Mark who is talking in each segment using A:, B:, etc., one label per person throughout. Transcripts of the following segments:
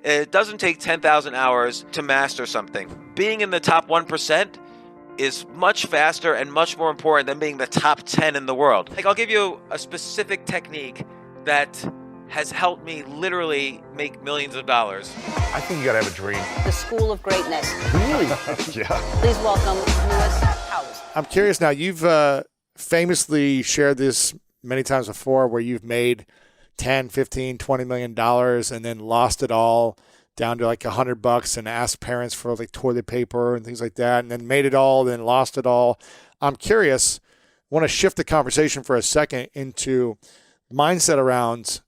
A: It doesn't take 10,000 hours to master something. Being in the top 1% is much faster and much more important than being the top 10 in the world. Like, I'll give you a specific technique that has helped me literally make millions of dollars.
B: I think you gotta have a dream.
C: The School of Greatness.
B: Really? Yeah.
C: Please welcome Lewis Howes.
D: I'm curious now, you've famously shared this many times before where you've made 10, 15, 20 million dollars and then lost it all down to like $100 and asked parents for like toilet paper and things like that, and then made it all, then lost it all. I'm curious, want to shift the conversation for a second into mindset around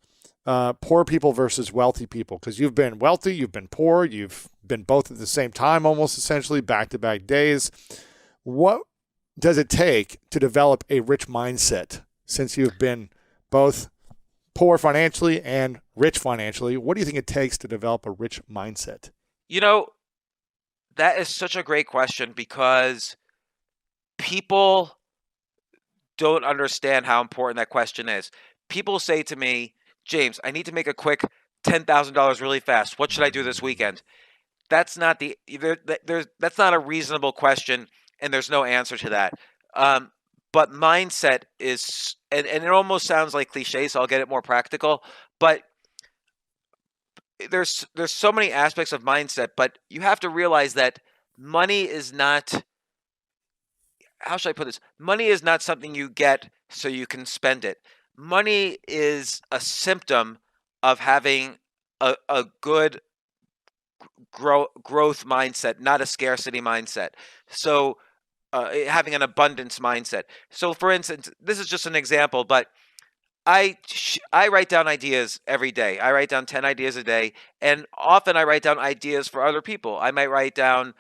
D: poor people versus wealthy people, because you've been wealthy, you've been poor, you've been both at the same time, almost essentially back-to-back days. What does it take to develop a rich mindset since you've been both poor financially and rich financially? What do you think it takes to develop a rich mindset?
A: You know, that is such a great question, because people don't understand how important that question is. People say to me, James, I need to make a quick $10,000 really fast. What should I do this weekend? That's not that's not a reasonable question, and there's no answer to that. But mindset is, and it almost sounds like cliche, so I'll get it more practical. But there's so many aspects of mindset, but you have to realize that money is not, how should I put this? Money is not something you get so you can spend it. Money is a symptom of having a good growth mindset, not a scarcity mindset. So having an abundance mindset. So for instance, this is just an example, but I write down ideas every day. I write down 10 ideas a day, and often I write down ideas for other people. I might write down,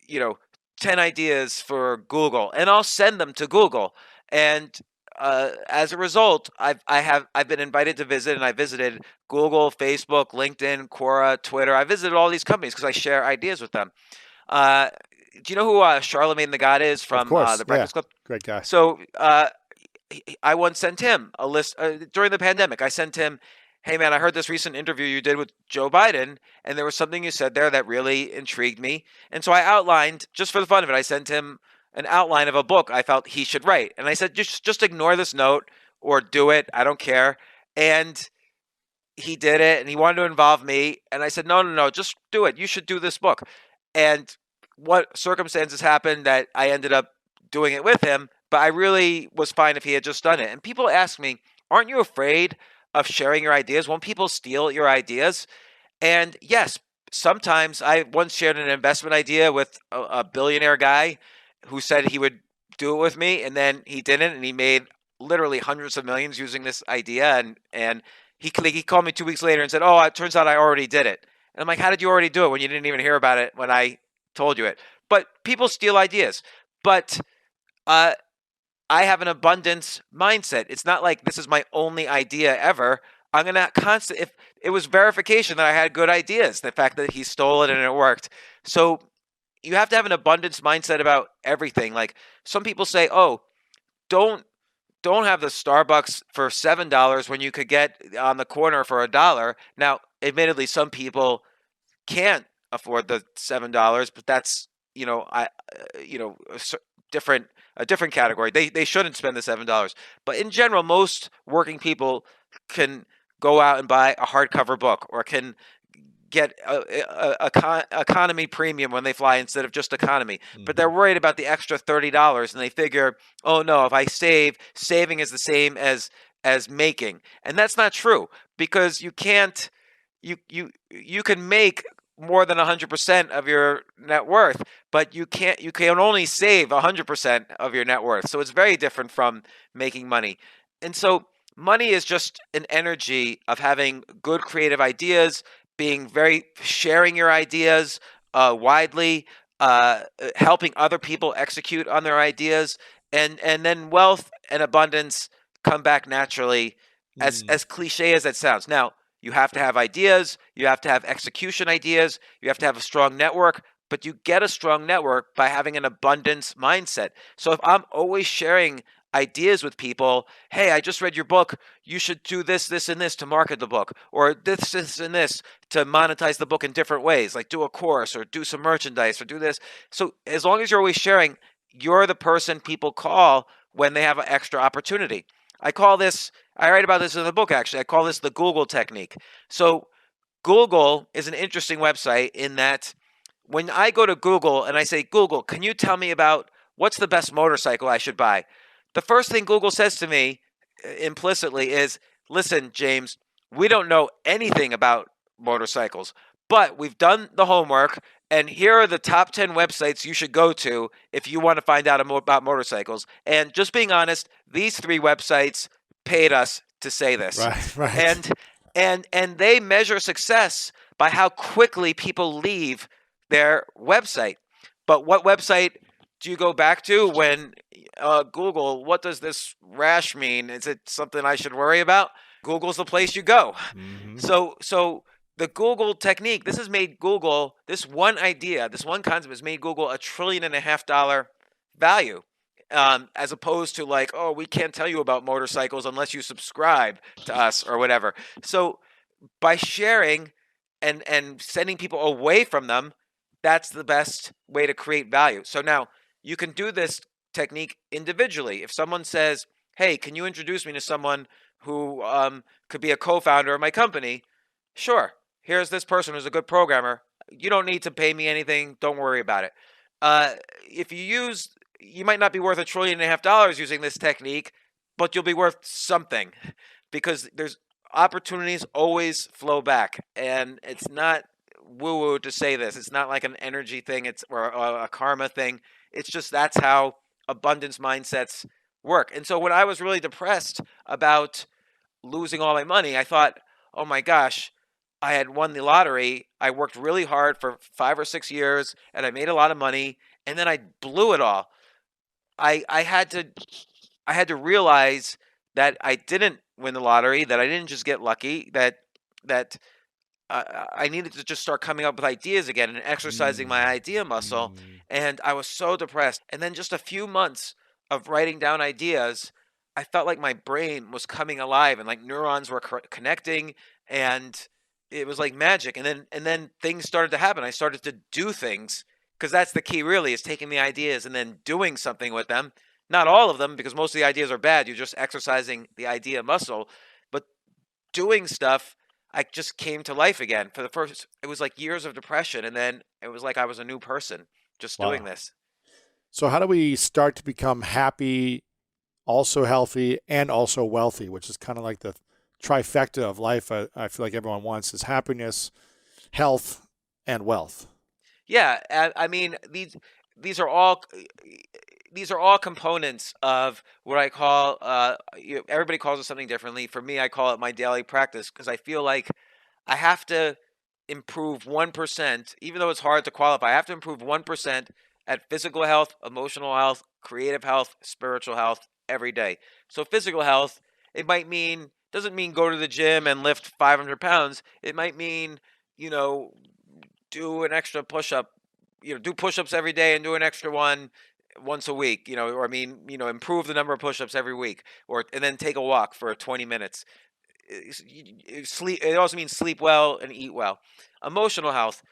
A: 10 ideas for Google, and I'll send them to Google. And as a result, I've been invited to visit, and I visited Google, Facebook, LinkedIn, Quora, Twitter. I visited all these companies because I share ideas with them. Do you know who Charlemagne the God is from the Breakfast Club?
D: Great guy.
A: So I once sent him a list during the pandemic. I sent him, hey man, I heard this recent interview you did with Joe Biden, and there was something you said there that really intrigued me. And so I outlined, just for the fun of it, I sent him an outline of a book I felt he should write. And I said, just ignore this note or do it. I don't care. And he did it, and he wanted to involve me. And I said, no, just do it. You should do this book. And what circumstances happened that I ended up doing it with him, but I really was fine if he had just done it. And people ask me, aren't you afraid of sharing your ideas? Won't people steal your ideas? And yes, sometimes. I once shared an investment idea with a billionaire guy who said he would do it with me, and then he didn't, and he made literally hundreds of millions using this idea. And he called me 2 weeks later and said, oh, it turns out I already did it. And I'm like, how did you already do it when you didn't even hear about it when I told you it? But people steal ideas. But I have an abundance mindset. It's not like this is my only idea ever. I'm going to if it was verification that I had good ideas, the fact that he stole it and it worked. So you have to have an abundance mindset about everything. Like some people say, oh, don't have the Starbucks for $7 when you could get on the corner for $1. Now, admittedly, some people can't afford the $7, but that's, a different category. They shouldn't spend the $7. But in general, most working people can go out and buy a hardcover book, or can get a economy premium when they fly instead of just economy. Mm-hmm. But they're worried about the extra $30, and they figure, oh no, if I saving is the same as making. And that's not true, because you can't, you can make more than 100% of your net worth, but you can only save 100% of your net worth. So it's very different from making money. And so money is just an energy of having good creative ideas, sharing your ideas widely, helping other people execute on their ideas, and then wealth and abundance come back naturally, as cliche as that sounds. Now, you have to have ideas, you have to have execution ideas, you have to have a strong network, but you get a strong network by having an abundance mindset. So if I'm always sharing ideas with people. Hey, I just read your book. You should do this, this, and this to market the book, or this, and this to monetize the book in different ways, like do a course or do some merchandise or do this. So as long as you're always sharing, you're the person people call when they have an extra opportunity. I write about this in the book actually. I call this the Google technique. So Google is an interesting website in that when I go to Google and I say, Google, can you tell me about what's the best motorcycle I should buy? The first thing Google says to me implicitly is, listen, James, we don't know anything about motorcycles, but we've done the homework, and here are the top 10 websites you should go to if you want to find out about motorcycles. And just being honest, these three websites paid us to say this.
D: Right, right.
A: And they measure success by how quickly people leave their website. But what website do you go back to when Google, what does this rash mean? Is it something I should worry about? Google's the place you go.
D: Mhm.
A: So the Google technique, this has made Google, this one idea, this one concept has made Google $1.5 trillion value. As opposed to like, oh, we can't tell you about motorcycles unless you subscribe to us or whatever. So by sharing and sending people away from them, that's the best way to create value. So now you can do this technique individually. If someone says, hey, can you introduce me to someone who could be a co-founder of my company? Sure. Here's this person who's a good programmer. You don't need to pay me anything. Don't worry about it. If you might not be worth $1.5 trillion using this technique, but you'll be worth something because there's opportunities always flow back. And it's not woo-woo to say this. It's not like an energy thing, or a karma thing. It's just that's how abundance mindsets work. And so when I was really depressed about losing all my money, I thought, oh my gosh, I had won the lottery. I worked really hard for 5 or 6 years and I made a lot of money, and then I blew it all. I had to realize that I didn't win the lottery, that I didn't just get lucky, that I needed to just start coming up with ideas again and exercising my idea muscle. And I was so depressed. And then just a few months of writing down ideas, I felt like my brain was coming alive and like neurons were connecting, and it was like magic. And then things started to happen. I started to do things, because that's the key really, is taking the ideas and then doing something with them. Not all of them, because most of the ideas are bad. You're just exercising the idea muscle, but doing stuff, I just came to life again. For the first, it was like years of depression, and then it was like I was a new person just doing
D: Wow.
A: this.
D: So how do we start to become happy, also healthy, and also wealthy, which is kind of like the trifecta of life I feel like everyone wants, is happiness, health, and wealth.
A: Yeah, I mean these are all components of what I call everybody calls it something differently. For me, I call it my daily practice, because I feel like I have to improve 1%, even though it's hard to qualify. I have to improve 1% at physical health, emotional health, creative health, spiritual health every day. So physical health, it might mean doesn't mean go to the gym and lift 500 pounds. It might mean, you know, do an extra push-up, do push-ups every day and do an extra one once a week, or I mean, improve the number of push-ups every week, and then take a walk for 20 minutes. Sleep. It also means sleep well and eat well. Emotional health.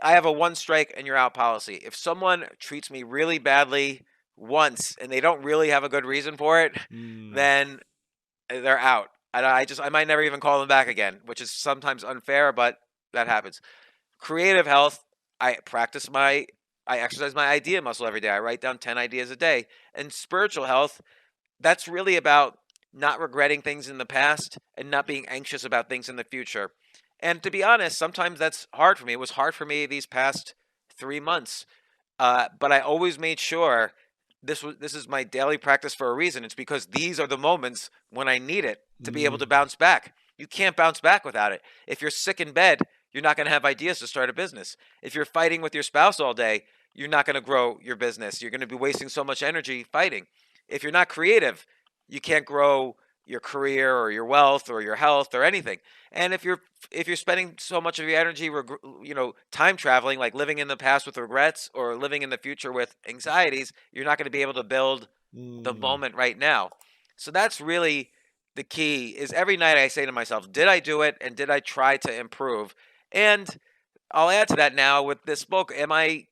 A: I have a one strike and you're out policy. If someone treats me really badly once and they don't really have a good reason for it, then they're out. I might never even call them back again, which is sometimes unfair, but that happens. Creative health, I exercise my idea muscle every day. I write down 10 ideas a day. And spiritual health, that's really about not regretting things in the past and not being anxious about things in the future. And to be honest, sometimes that's hard for me. It was hard for me these past 3 months. But I always made sure this is my daily practice for a reason. It's because these are the moments when I need it to be able to bounce back. You can't bounce back without it. If you're sick in bed, you're not going to have ideas to start a business. If you're fighting with your spouse all day, you're not going to grow your business. You're going to be wasting so much energy fighting. If you're not creative, you can't grow your career or your wealth or your health or anything. And if you're spending so much of your energy, time traveling, like living in the past with regrets or living in the future with anxieties, you're not going to be able to build the
D: Mm.
A: moment right now. So that's really the key. Is every night I say to myself, did I do it, and did I try to improve? And I'll add to that now with this book. Am I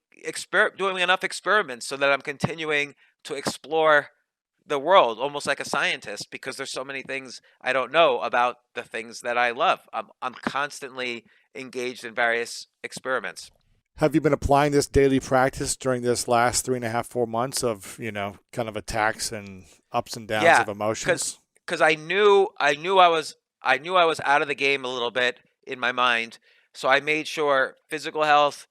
A: doing enough experiments so that I'm continuing to explore the world almost like a scientist, because there's so many things I don't know about the things that I love. I'm constantly engaged in various experiments.
D: Have you been applying this daily practice during this last 3.5, 4 months of, kind of attacks and ups and downs
A: Yeah,
D: of
A: because
D: emotions?
A: I knew I was out of the game a little bit in my mind. So I made sure physical health,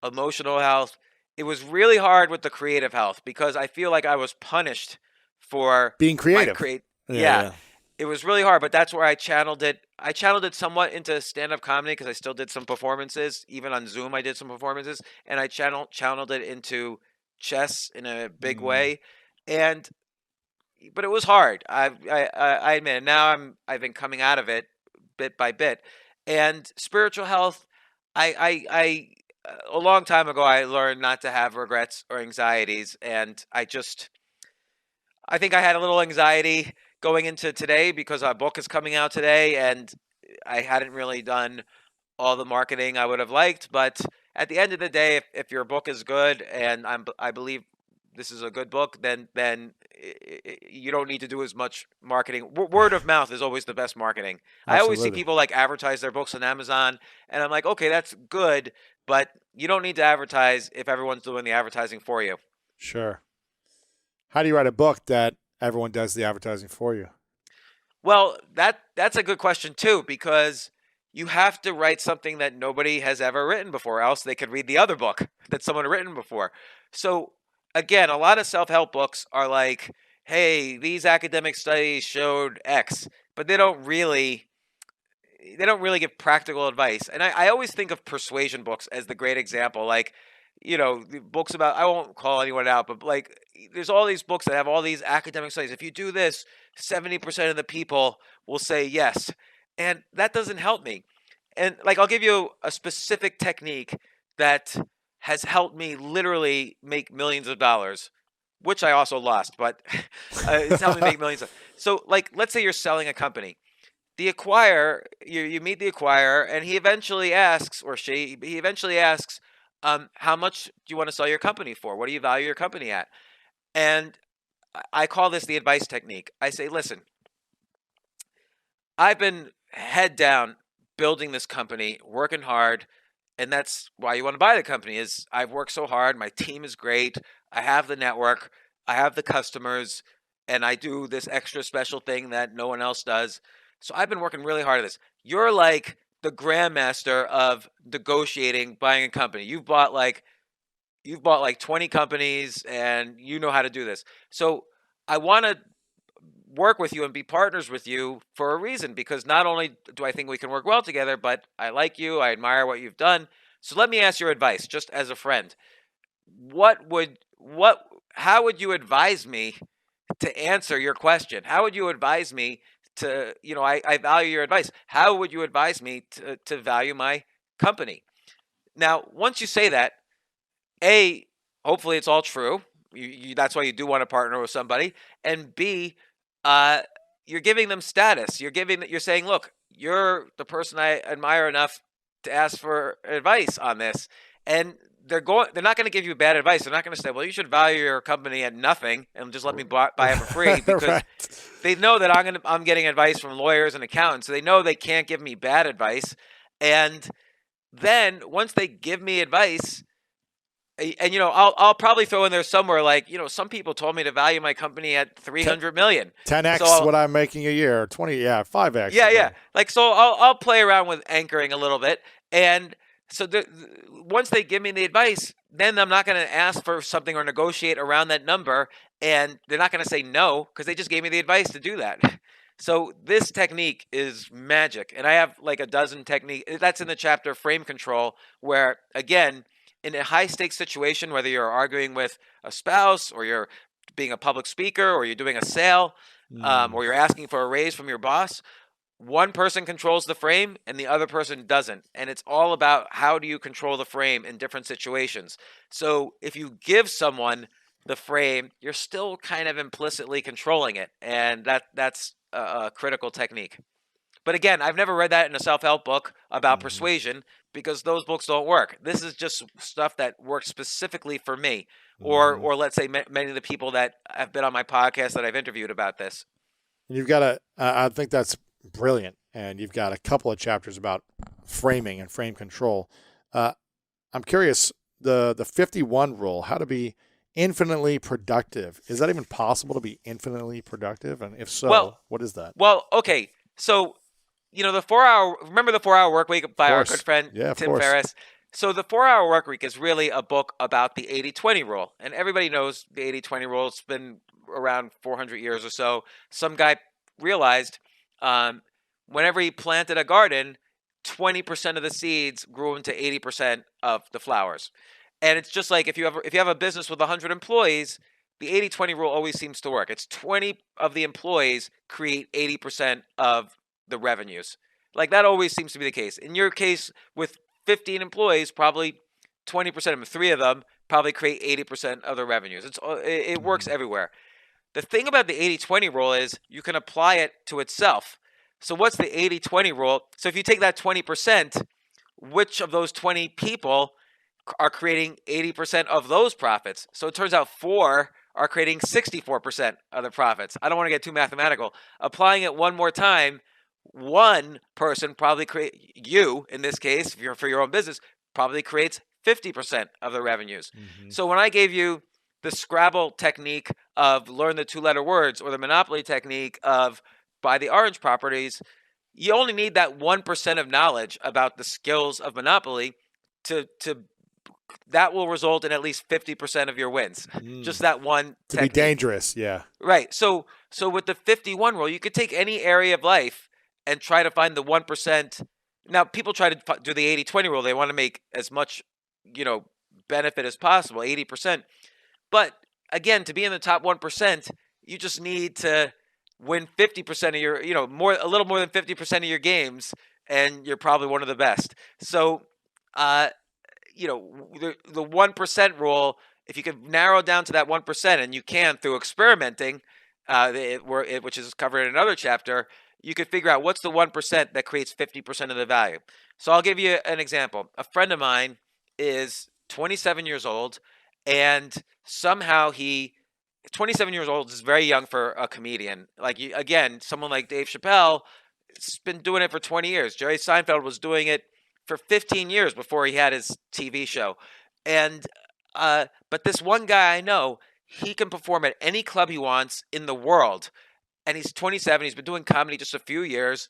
A: emotional health. It was really hard with the creative health because I feel like I was punished for
D: Being
A: my
D: creative.
A: create.
D: Yeah,
A: Yeah,
D: yeah.
A: it was really hard, but that's where I channeled it. I channeled it somewhat into stand-up comedy because I still did some performances. Even on Zoom, I did some performances, and I channeled it into chess in a big
D: Mm.
A: way. And but it was hard. I admit it. Now I've been coming out of it bit by bit. And spiritual health, I a long time ago I learned not to have regrets or anxieties, and I think I had a little anxiety going into today because our book is coming out today, and I hadn't really done all the marketing I would have liked. But at the end of the day, if your book is good, and I believe this is a good book, then you don't need to do as much marketing. Word of mouth is always the best marketing. I always see
D: Absolutely.
A: people like advertise their books on Amazon, and I'm like, okay, that's good, but you don't need to advertise if everyone's doing the advertising for you.
D: Sure. How do you write a book that everyone does the advertising for you?
A: Well, that's a good question too, because you have to write something that nobody has ever written before, else they could read the other book that someone had written before. So again, a lot of self-help books are like, hey, these academic studies showed X, but they don't really give practical advice. And I always think of persuasion books as the great example. Like, the books about, I won't call anyone out, but like, there's all these books that have all these academic studies. If you do this, 70% of the people will say yes. And that doesn't help me. And like, I'll give you a specific technique that has helped me literally make millions of dollars, which I also lost, but it's helped me make millions. So, like, let's say you're selling a company. The acquirer, you meet the acquirer, and he eventually asks, or he eventually asks, how much do you want to sell your company for? What do you value your company at? And I call this the advice technique. I say, listen, I've been head down building this company, working hard, and that's why you want to buy the company. Is I've worked so hard, my team is great, I have the network, I have the customers, and I do this extra special thing that no one else does. So I've been working really hard at this. You're like the grandmaster of negotiating buying a company. You've bought like 20 companies, and you know how to do this. So I want to work with you and be partners with you for a reason, because not only do I think we can work well together, but I like you, I admire what you've done. So let me ask your advice just as a friend. What how would you advise me to answer your question? How would you advise me to, I value your advice. How would you advise me to value my company? Now, once you say that, A, hopefully it's all true. That's why you do want to partner with somebody. And B, uh, you're giving them status. You're saying, look, you're the person I admire enough to ask for advice on this. And they're not going to give you bad advice. They're not going to say, well, you should value your company at nothing and just let me buy it for free, because
D: Right.
A: they know that I'm getting advice from lawyers and accountants. So they know they can't give me bad advice. And then once they give me advice, and I'll probably throw in there somewhere like, some people told me to value my company at 300 million. So
D: 10x what I'm making a year, 20, yeah, 5x.
A: yeah,
D: Yeah.
A: yeah. Like, so I'll play around with anchoring a little bit. And so once they give me the advice, then I'm not going to ask for something or negotiate around that number. And they're not going to say no because they just gave me the advice to do that. So this technique is magic. And I have like a dozen techniques. That's in the chapter Frame Control, where, again, in a high stakes situation, whether you're arguing with a spouse, or you're being a public speaker, or you're doing a sale,
D: Mm.
A: or you're asking for a raise from your boss, one person controls the frame and the other person doesn't. And it's all about how do you control the frame in different situations. So if you give someone the frame, you're still kind of implicitly controlling it, and that's a critical technique. But again, I've never read that in a self-help book about persuasion because those books don't work. This is just stuff that works specifically for me, or let's say many of the people that have been on my podcast that I've interviewed about this.
D: You've got I think that's brilliant. And you've got a couple of chapters about framing and frame control. I'm curious, the 51 rule, how to be infinitely productive. Is that even possible to be infinitely productive? And if so, what is that?
A: Well, okay. So, remember the 4-Hour Work Week by our good friend Tim Ferriss? So the 4-Hour Work Week is really a book about the 80-20 rule. And everybody knows the 80-20 rule. It's been around 400 years or so. Some guy realized whenever he planted a garden, 20% of the seeds grew into 80% of the flowers. And it's just like if you have a business with 100 employees, the 80-20 rule always seems to work. It's 20 of the employees create 80% of the revenues. Like that always seems to be the case. In your case, with 15 employees, probably 20% of them, 3 of them, probably create 80% of the revenues. It works everywhere. The thing about the 80-20 rule is you can apply it to itself. So what's the 80-20 rule? So if you take that 20%, which of those 20 people are creating 80% of those profits? So it turns out 4 are creating 64% of the profits. I don't want to get too mathematical. Applying it one more time, one person probably you in this case, if you're for your own business, probably creates 50% of the revenues. So when I gave you the Scrabble technique of learn the 2-letter words, or the Monopoly technique of buy the orange properties, you only need that 1% of knowledge about the skills of Monopoly to that will result in at least 50% of your wins. Just that one technique.
D: To be dangerous, yeah.
A: Right. So with the 51 rule, you could take any area of life and try to find the 1%. Now, people try to do the 80-20 rule. They want to make as much, benefit as possible, 80%. But again, to be in the top 1%, you just need to win 50% of your, a little more than 50% of your games, and you're probably one of the best. So, the 1% rule, if you could narrow down to that 1%, and you can through experimenting, which is covered in another chapter, you could figure out what's the 1% that creates 50% of the value. So I'll give you an example. A friend of mine is 27 years old, and somehow 27 years old is very young for a comedian. Someone like Dave Chappelle has been doing it for 20 years. Jerry Seinfeld was doing it for 15 years before he had his TV show. And but this one guy I know, he can perform at any club he wants in the world. And he's 27. He's been doing comedy just a few years.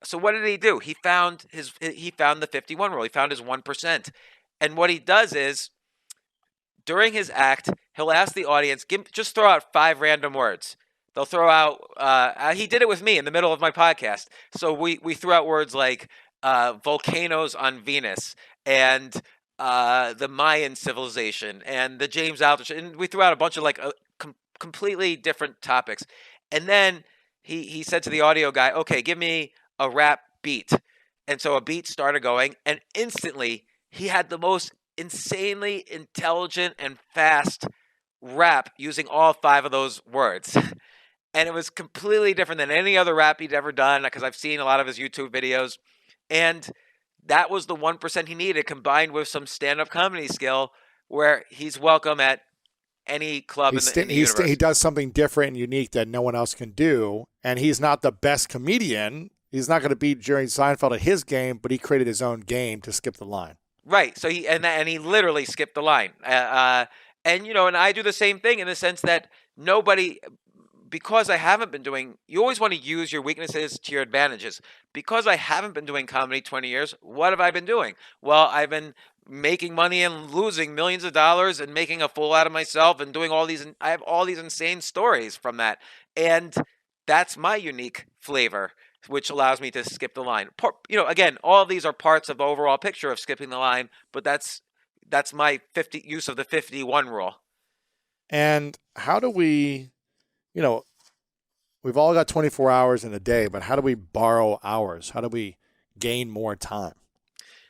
A: So what did he do? He found the 51 rule. He found his 1%. And what he does is, during his act, he'll ask the audience, just throw out 5 random words. They'll throw out, he did it with me in the middle of my podcast. So we threw out words like volcanoes on Venus, and the Mayan civilization, and the James Altucher. And we threw out a bunch of completely different topics. And then he said to the audio guy, okay, give me a rap beat. And so a beat started going, and instantly he had the most insanely intelligent and fast rap using all 5 of those words. And it was completely different than any other rap he'd ever done, because I've seen a lot of his YouTube videos. And that was the 1% he needed, combined with some stand-up comedy skill, where he's welcome at any club in the universe.
D: He does something different and unique that no one else can do. And he's not the best comedian. He's not going to beat Jerry Seinfeld at his game, but he created his own game to skip the line.
A: Right. So he literally skipped the line. And I do the same thing in the sense that because I haven't been doing, you always want to use your weaknesses to your advantages. Because I haven't been doing comedy 20 years, what have I been doing? Well, I've been making money and losing millions of dollars and making a fool out of myself and doing I have all these insane stories from that. And that's my unique flavor, which allows me to skip the line. Again, all of these are parts of the overall picture of skipping the line, but that's my use of the 51 rule.
D: And how do we, we've all got 24 hours in a day, but how do we borrow hours? How do we gain more time?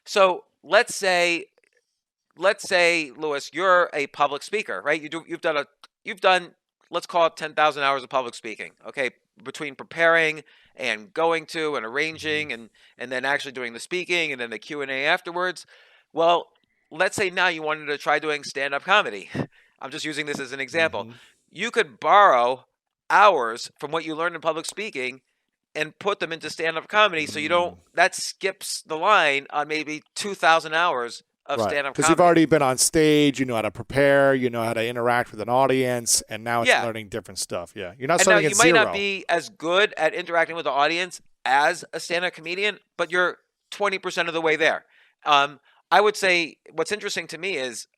A: So let's say let's say, Lewis, you're a public speaker, right? You've done, let's call it 10,000 hours of public speaking. Okay, between preparing and going to and
D: Mhm.
A: arranging and then actually doing the speaking and then the Q&A afterwards. Well, let's say now you wanted to try doing stand-up comedy. I'm just using this as an example.
D: Mhm.
A: You could borrow hours from what you learned in public speaking and put them into stand-up comedy so you don't
D: Mm.
A: that skips the line on maybe 2,000 hours of
D: Right.
A: stand-up
D: Because you've
A: comedy.
D: already been on stage, you know how to prepare, you know how to interact with an audience, and now it's
A: Yeah.
D: learning different stuff. Yeah. You're not
A: And now
D: starting
A: you
D: at
A: might not
D: zero.
A: be as good at interacting with the audience as a stand-up comedian, but you're 20% of the way there. Um, I would say what's interesting to me is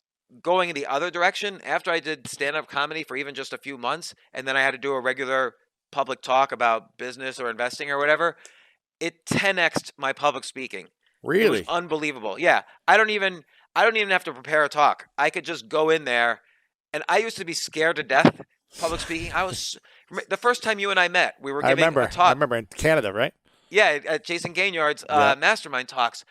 A: going in the other direction. After I did stand-up comedy for even just a few months, and then I had to do a regular public talk about business or investing or whatever, it 10x'd my public speaking. It was
D: Really?
A: unbelievable. Yeah, I don't even have to prepare a talk. I could just go in there, and I used to be scared to death public speaking. The first time you and I met, we were
D: I
A: giving a
D: remember. I
A: talk.
D: remember in Canada, right?
A: Yeah, at Jason Gaignard's
D: Yep.
A: mastermind talks.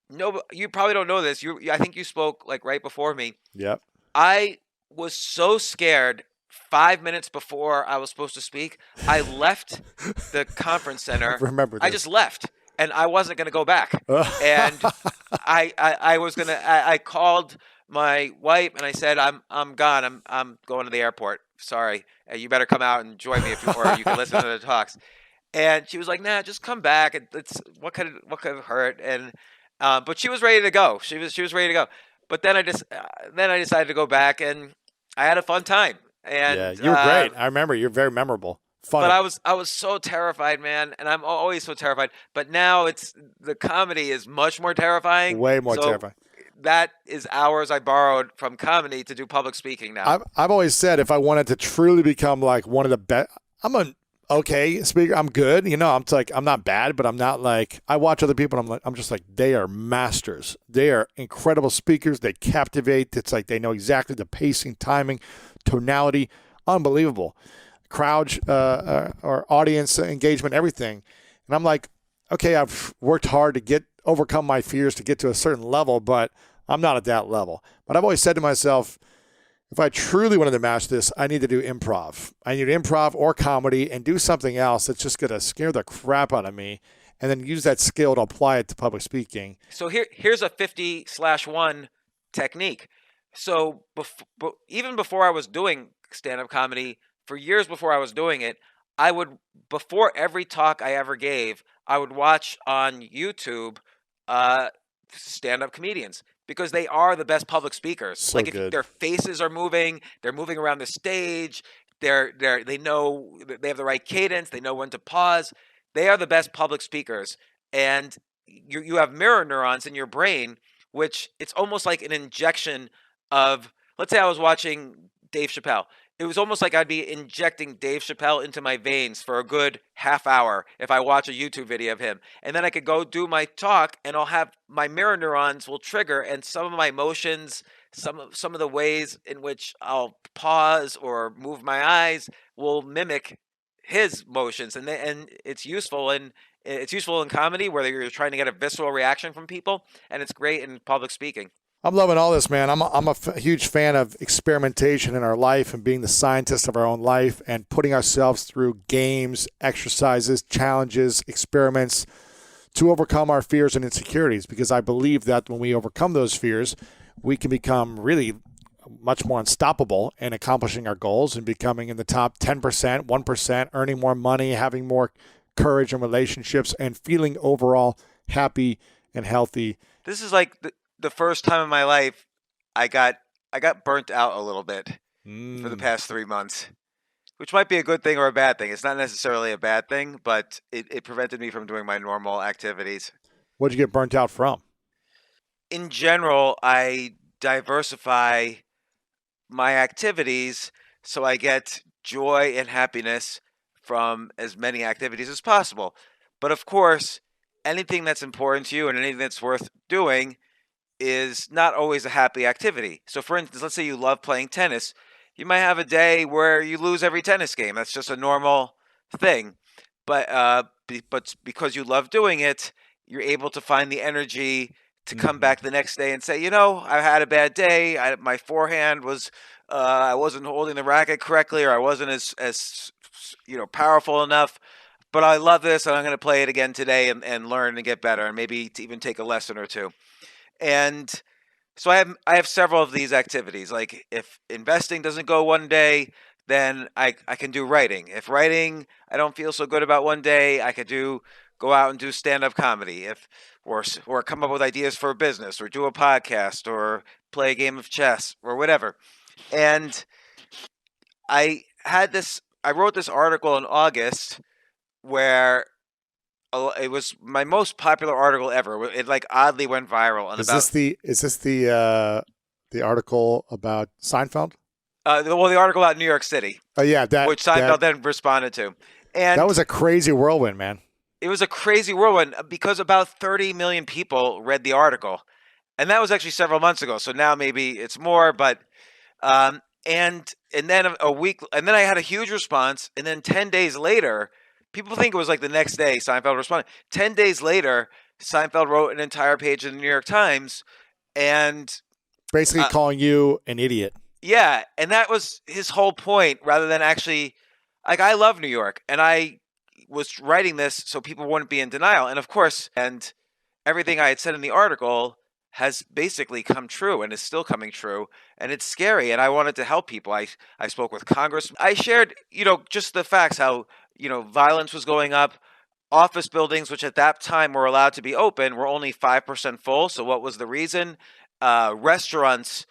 A: No, you probably don't know this. I think you spoke like right before me.
D: Yep.
A: I was so scared 5 minutes before I was supposed to speak. I left the conference
D: I
A: center.
D: remember
A: I just
D: this.
A: left, and I wasn't going to go back. And I was gonna. I called my wife and I said, I'm gone. I'm going to the airport. Sorry, you better come out and join me or you can listen to the talks. And she was like, Nah, just come back. It's what could have hurt. And but she was ready to go. She was ready to go. But then I decided to go back and I had a fun time.
D: Yeah,
A: And
D: you were great. I remember. You're very memorable.
A: but
D: Funny.
A: I was so terrified, man, and I'm always so terrified. But now it's the comedy is much more terrifying.
D: Way more
A: So
D: terrifying.
A: that is hours I borrowed from comedy to do public speaking now.
D: I've always said if I wanted to truly become like one of the best, I'm an okay speaker. I'm good. You know, I'm not bad, but I'm not like I watch other people. And I'm just like they are masters. They are incredible speakers. They captivate. It's like they know exactly the pacing, timing, tonality. Unbelievable. Crowd or audience engagement, everything. And I'm like, okay, I've worked hard to overcome my fears to get to a certain level, but I'm not at that level. But I've always said to myself, if I truly wanted to master this, I need to do improv. I need improv or comedy and do something else that's just going to scare the crap out of me and then use that skill to apply it to public speaking.
A: So here's a 50/1 technique. So even before I was doing stand-up comedy, for years before I was doing it, I would before every talk I ever gave, I would watch on YouTube uh, stand-up comedians because they are the best public speakers.
D: So
A: Like if
D: good.
A: their faces are moving, they're moving around the stage, they know they have the right cadence, they know when to pause. They are the best public speakers, and you have mirror neurons in your brain, which it's almost like an injection of. Let's say I was watching Dave Chappelle. It was almost like I'd be injecting Dave Chappelle into my veins for a good half hour if I watch a YouTube video of him. And then I could go do my talk and I'll have my mirror neurons will trigger and some of my emotions, some of the ways in which I'll pause or move my eyes will mimic his motions and it's useful in comedy where you're trying to get a visceral reaction from people and it's great in public speaking.
D: I'm loving all this, man. I'm a huge fan of experimentation in our life and being the scientist of our own life and putting ourselves through games, exercises, challenges, experiments to overcome our fears and insecurities because I believe that when we overcome those fears, we can become really much more unstoppable in accomplishing our goals and becoming in the top 10%, 1%, earning more money, having more courage in relationships, and feeling overall happy and healthy.
A: This is like the first time in my life I got I got burnt out a little bit for the past 3 months, which might be a good thing or a bad thing. It's not necessarily a bad thing, but it prevented me from doing my normal activities.
D: What'd you get burnt out from?
A: In general, I diversify my activities so I get joy and happiness from as many activities as possible. But of course, anything that's important to you and anything that's worth doing is not always a happy activity. So, for instance, let's say you love playing tennis. You might have a day where you lose every tennis game. That's just a normal thing. But because you love doing it, you're able to find the energy to come
D: Mhm.
A: back the next day and say, I had a bad day. My forehand was, I wasn't holding the racket correctly, or I wasn't as powerful enough. But I love this, and I'm going to play it again today and learn and get better, and maybe to even take a lesson or two. And so I have several of these activities. Like if investing doesn't go one day, then I can do writing. If writing I don't feel so good about one day, I could go out and do stand up comedy. If or come up with ideas for a business, or do a podcast, or play a game of chess, or whatever. And I wrote this article in August where it was my most popular article ever. It like oddly went viral, and about
D: Is this the article about Seinfeld?
A: the article about New York City,
D: Oh yeah, that
A: which Seinfeld then responded to.
D: that
A: And
D: was a crazy whirlwind, man.
A: it was a crazy whirlwind because about 30 million people read the article. And that was actually several months ago. So now maybe it's more, but and then a week, and then I had a huge response, and then 10 days later, people think it was like the next day Seinfeld responded. 10 days later, Seinfeld wrote an entire page in the New York Times, and
D: Basically
A: uh,
D: calling you an idiot.
A: yeah, and that was his whole point. Rather than actually, like, I love New York, and I was writing this so people wouldn't be in denial. And of course, and everything I had said in the article has basically come true and is still coming true, and it's scary. And I wanted to help people. I spoke with Congress. I shared, just the facts, how violence was going up. Office buildings, which at that time were allowed to be open, were only 5% full. So what was the reason? Restaurants,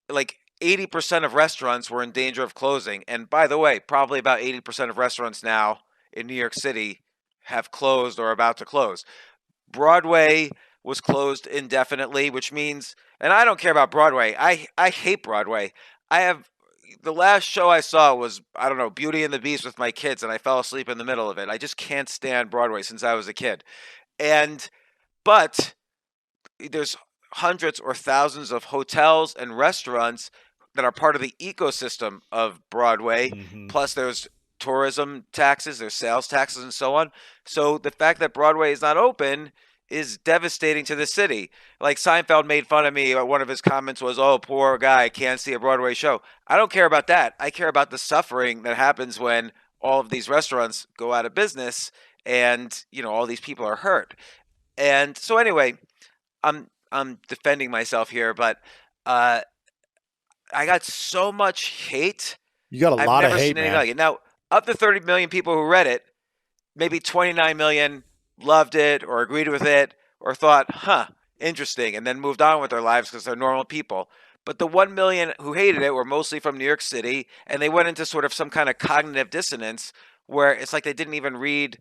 A: like 80% of restaurants were in danger of closing. And by the way, probably about 80% of restaurants now in New York City have closed or are about to close. Broadway was closed indefinitely, which means, and I don't care about Broadway. I hate Broadway. I have The last show I saw was, I don't know, Beauty and the Beast with my kids, and I fell asleep in the middle of it. I just can't stand Broadway since I was a kid. And but there's hundreds or thousands of hotels and restaurants that are part of the ecosystem of Broadway.
D: Mm-hmm.
A: Plus, there's tourism taxes, there's sales taxes, and so on. So the fact that Broadway is not open is devastating to the city. Like Seinfeld made fun of me. One of his comments was, "Oh, poor guy, can't see a Broadway show." I don't care about that. I care about the suffering that happens when all of these restaurants go out of business, and all these people are hurt. And so anyway, I'm defending myself here, but uh, I got so much hate.
D: You got a
A: I've
D: lot of
A: never
D: hate,
A: seen anything
D: man.
A: like it. Now, of the 30 million people who read it, maybe 29 million loved it or agreed with it or thought, "Huh, interesting," and then moved on with their lives because they're normal people. But the 1 million who hated it were mostly from New York City, and they went into sort of some kind of cognitive dissonance where it's like they didn't even read.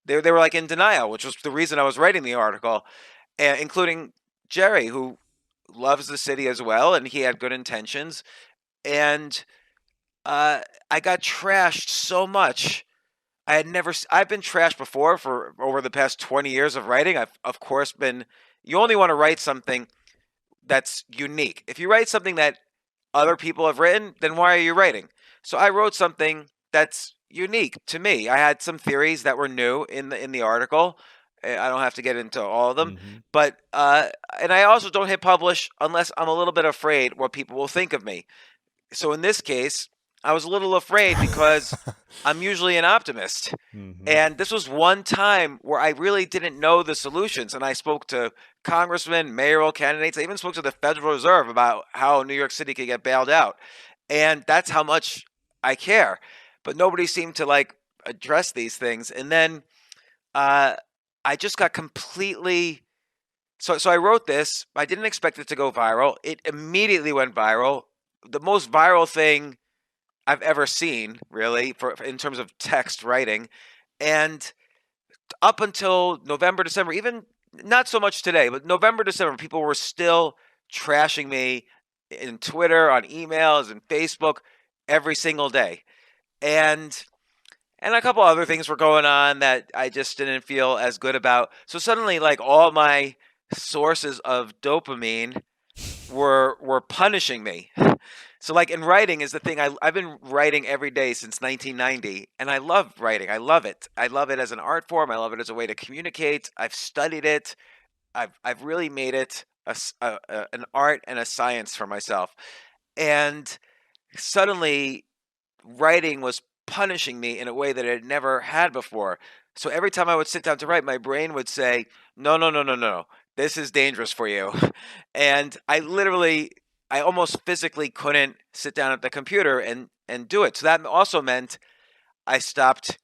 A: They were like in denial, which was the reason I was writing the article, including Jerry, who loves the city as well, and he had good intentions. And I got trashed so much. I've been trashed before for over the past 20 years of writing. I've, of course, you only want to write something that's unique. If you write something that other people have written, then why are you writing? So I wrote something that's unique to me. I had some theories that were new in the article. I don't have to get into all of them,
D: Mm-hmm.
A: but and I also don't hit publish unless I'm a little bit afraid what people will think of me. So in this case, I was a little afraid because I'm usually an optimist.
D: Mm-hmm.
A: And this was one time where I really didn't know the solutions. And I spoke to congressmen, mayoral candidates. I even spoke to the Federal Reserve about how New York City could get bailed out. And that's how much I care. But nobody seemed to like address these things. And then uh, I just got completely. So I wrote this. I didn't expect it to go viral. It immediately went viral. The most viral thing I've ever seen, really, in terms of text writing. And up until November, December, even not so much today, but November, December, people were still trashing me in Twitter, on emails, and Facebook every single day. And a couple other things were going on that I just didn't feel as good about. So suddenly, like, all my sources of dopamine were punishing me. So like in writing is the thing. I've been writing every day since 1990, and I love writing. I love it. I love it as an art form. I love it as a way to communicate. I've studied it. I've really made it an art and a science for myself. And suddenly writing was punishing me in a way that it had never had before. So every time I would sit down to write, my brain would say, "No, no, no, no, no. This is dangerous for you." And I almost physically couldn't sit down at the computer and do it. So that also meant I stopped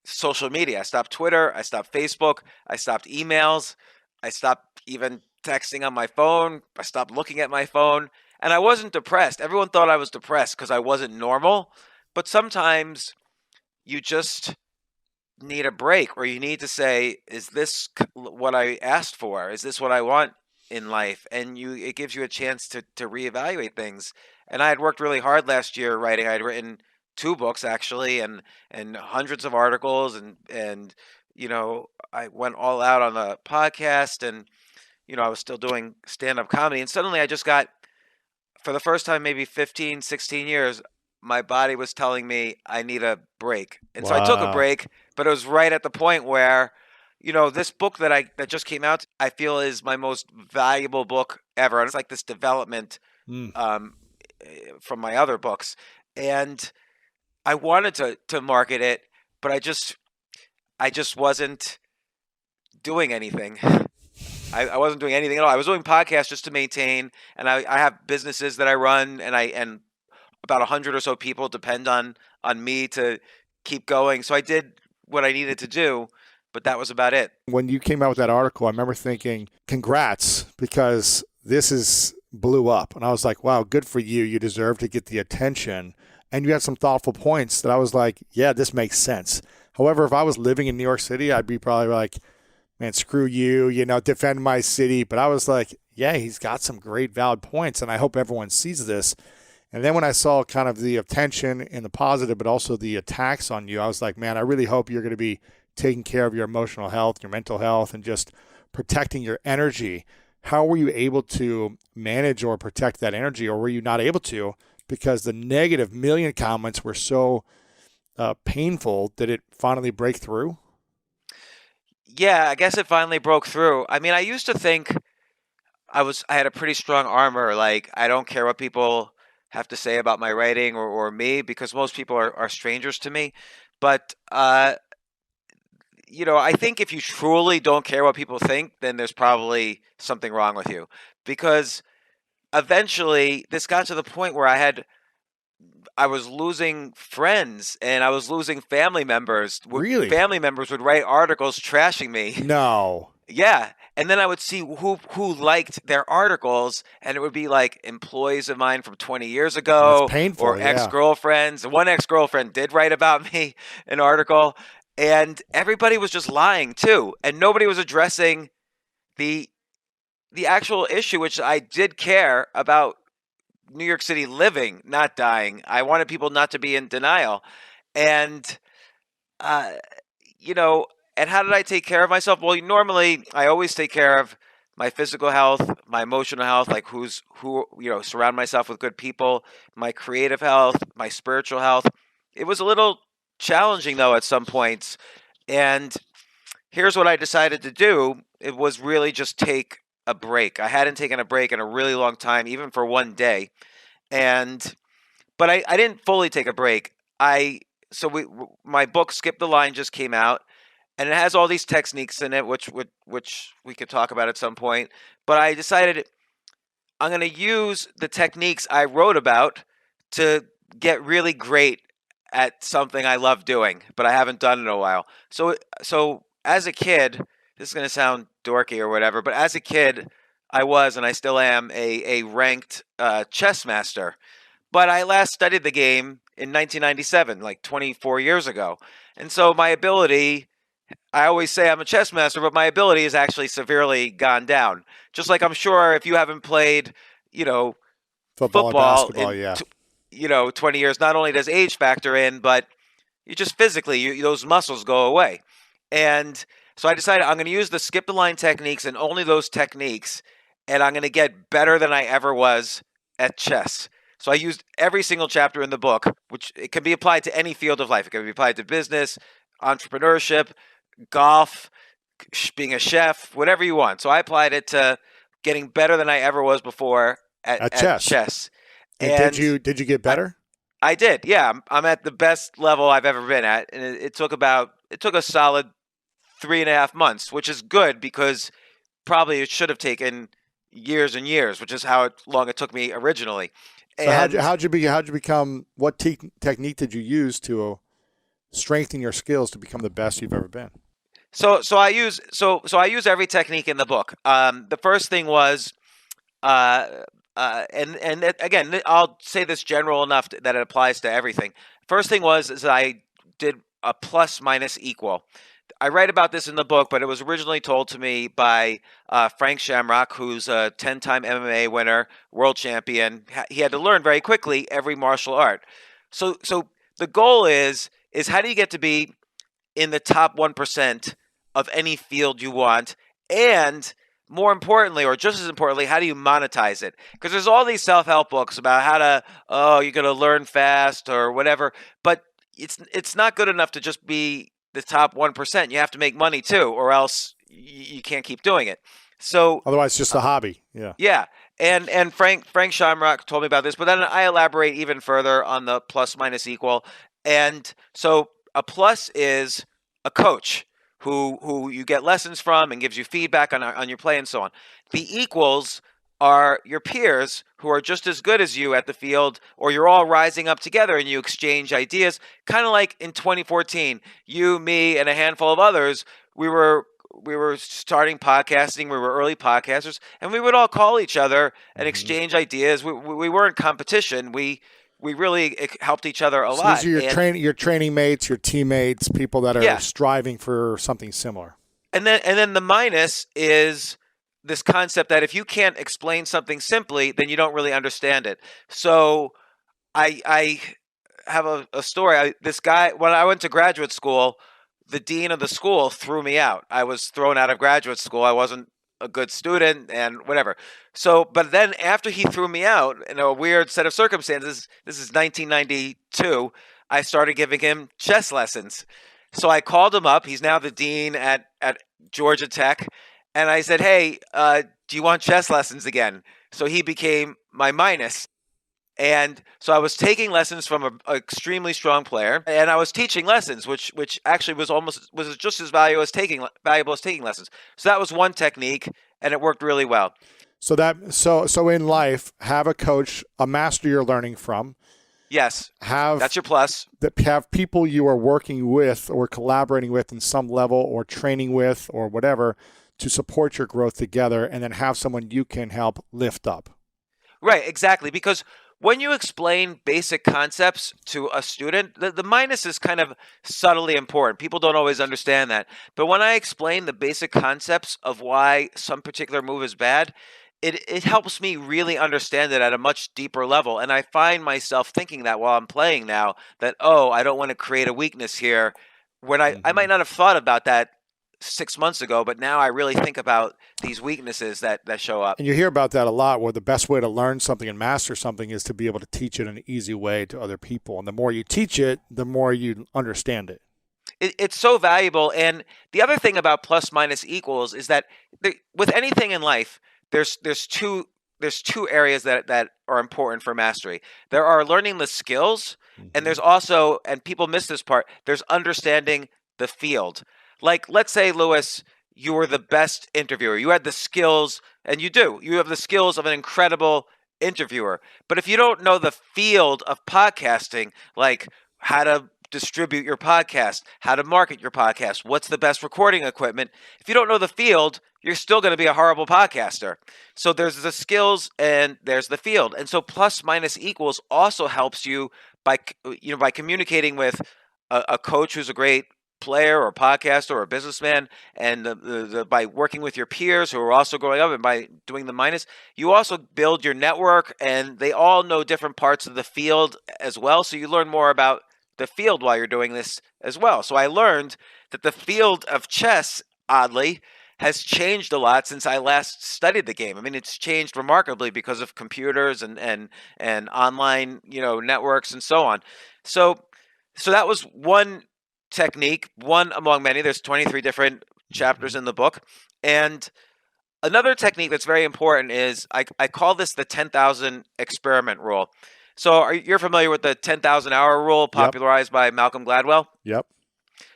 A: social media. I stopped Twitter. I stopped Facebook. I stopped emails. I stopped even texting on my phone. I stopped looking at my phone. And I wasn't depressed. Everyone thought I was depressed because I wasn't normal. But sometimes you just need a break, or you need to say, is this what I asked for? Is this what I want in life? And it gives you a chance to reevaluate things. And I had worked really hard last year writing. I had written 2 books actually, and hundreds of articles, and I went all out on the podcast, and I was still doing stand-up comedy, and suddenly I just got, for the first time maybe 15, 16 years, my body was telling me I need a break. And so I took a
D: Wow.
A: break, but it was right at the point where, this book that just came out, I feel is my most valuable book ever. And it's like this development
D: Mm.
A: um, from my other books. And I wanted to market it, but I just wasn't doing anything. I wasn't doing anything at all. I was doing podcasts just to maintain, and I have businesses that I run, and about 100 or so people depend on me to keep going. So I did what I needed to do, but that was about it.
D: When you came out with that article, I remember thinking, congrats, because this is blew up. And I was like, wow, good for you. You deserve to get the attention. And you had some thoughtful points that I was like, yeah, this makes sense. However, if I was living in New York City, I'd be probably like, man, screw you, defend my city. But I was like, yeah, he's got some great valid points. And I hope everyone sees this. And then when I saw kind of the attention and the positive, but also the attacks on you, I was like, man, I really hope you're going to be taking care of your emotional health, your mental health, and just protecting your energy. How were you able to manage or protect that energy, or were you not able to because the negative million comments were so painful? Did it finally break through?
A: Yeah, I guess it finally broke through. I mean, I used to think I had a pretty strong armor. Like, I don't care what people have to say about my writing or me, because most people are strangers to me. But I think if you truly don't care what people think, then there's probably something wrong with you. Because eventually this got to the point where I was losing friends, and I was losing family members.
D: Really?
A: Family members would write articles trashing me.
D: No.
A: Yeah. And then I would see who liked their articles, and it would be like employees of mine from 20 years
D: That's
A: ago, or
D: painful. Yeah.
A: ex-girlfriends. One ex-girlfriend did write about me, an article, and everybody was just lying too, and nobody was addressing the the actual issue, which I did care about: New York City living, not dying. I wanted people not to be in denial. And uh, you know, and how did I take care of myself? Well, normally I always take care of my physical health, my emotional health, like surround myself with good people, my creative health, my spiritual health. It was a little challenging though at some points. And here's what I decided to do. It was really just take a break. I hadn't taken a break in a really long time, even for one day. And but I didn't fully take a break. I so we My book Skip the Line just came out, and it has all these techniques in it, which we could talk about at some point. But I decided I'm going to use the techniques I wrote about to get really great at something I love doing, but I haven't done in a while. So as a kid, this is going to sound dorky or whatever, but as a kid, I was, and I still am, a ranked chess master. But I last studied the game in 1997, like 24 years ago. And so my ability, I always say I'm a chess master, but my ability has actually severely gone down. Just like I'm sure if you haven't played, you know,
D: Football and
A: football
D: basketball. Yeah.
A: 20 years, not only does age factor in, but you just physically, those muscles go away. And so I decided I'm going to use the skip the line techniques, and only those techniques, and I'm going to get better than I ever was at chess. So I used every single chapter in the book, which it can be applied to any field of life. It can be applied to business, entrepreneurship, golf, being a chef, whatever you want. So I applied it to getting better than I ever was before
D: At
A: at
D: chess.
A: chess.
D: And
A: And
D: did you get better?
A: I did. Yeah, I'm at the best level I've ever been at, and it took a solid 3.5 months, which is good because probably it should have taken years and years, which is how long it took me originally.
D: So
A: And
D: how'd you become? What technique did you use to strengthen your skills to become the best you've ever been?
A: so I use every technique in the book. The first thing was uh, again, I'll say this general enough that it applies to everything. First thing was is I did a plus minus equal. I write about this in the book, but it was originally told to me by Frank Shamrock, who's a 10-time MMA winner, world champion. He had to learn very quickly every martial art. So the goal is how do you get to be in the top 1% of any field you want, and more importantly, or just as importantly, how do you monetize it? Because there's all these self-help books about how to, you're going to learn fast or whatever, but it's not good enough to just be the top 1%. You have to make money too, or else you can't keep doing it. So
D: Otherwise, it's just a hobby. Yeah.
A: yeah, and Frank Shamrock told me about this, but then I elaborate even further on the plus minus equal. And so a plus is a coach who you get lessons from and gives you feedback on your play and so on. The equals are your peers who are just as good as you at the field, or you're all rising up together and you exchange ideas. Kind of like in 2014, you, me, and a handful of others, we were starting podcasting. We were early podcasters, and we would all call each other and exchange ideas. We weren't competition. We really helped each other a
D: So
A: lot.
D: these are your training mates, your teammates, people that are
A: Yeah.
D: striving for something similar.
A: And then the minus is this concept that if you can't explain something simply, then you don't really understand it. So I have a story. This guy, when I went to graduate school, the dean of the school threw me out. I was thrown out of graduate school. I wasn't a good student and whatever. So, but then after he threw me out in a weird set of circumstances, this is 1992, I started giving him chess lessons. So I called him up. He's now the dean at Georgia Tech. And I said, hey, do you want chess lessons again? So he became my minus. And so I was taking lessons from an extremely strong player, and I was teaching lessons, which actually was just as valuable as taking lessons. So that was one technique, and it worked really well.
D: So in life, have a coach, a master you're learning from.
A: Yes,
D: Have
A: that's your plus.
D: have people you are working with or collaborating with in some level or training with or whatever to support your growth together, and then have someone you can help lift up.
A: Right, exactly. Because when you explain basic concepts to a student, the minus is kind of subtly important. People don't always understand that. But when I explain the basic concepts of why some particular move is bad, it helps me really understand it at a much deeper level. And I find myself thinking that while I'm playing now, that, I don't want to create a weakness here. When I might not have thought about that 6 months ago, but now I really think about these weaknesses that show up.
D: And you hear about that a lot, where the best way to learn something and master something is to be able to teach it in an easy way to other people. And the more you teach it, the more you understand it.
A: It's so valuable. And the other thing about plus minus equals is that with anything in life, there's two areas that are important for mastery. There are learning the skills, and there's also, and people miss this part, there's understanding the field. Like, let's say, Lewis, you were the best interviewer. You had the skills, and you have the skills of an incredible interviewer. But if you don't know the field of podcasting, like how to distribute your podcast, how to market your podcast, what's the best recording equipment, if you don't know the field, you're still going to be a horrible podcaster. So there's the skills and there's the field. And so plus minus equals also helps you by communicating with a coach who's a great player or podcaster or a businessman, and by working with your peers who are also growing up, and by doing the minus, you also build your network, and they all know different parts of the field as well. So you learn more about the field while you're doing this as well. So I learned that the field of chess, oddly, has changed a lot since I last studied the game. I mean, it's changed remarkably because of computers and online, networks and so on. So that was one technique, one among many. There's 23 different chapters in the book. And another technique that's very important is I call this the 10,000 experiment rule. So you're familiar with the 10,000 hour rule
D: Yep.
A: popularized by Malcolm Gladwell?
D: Yep.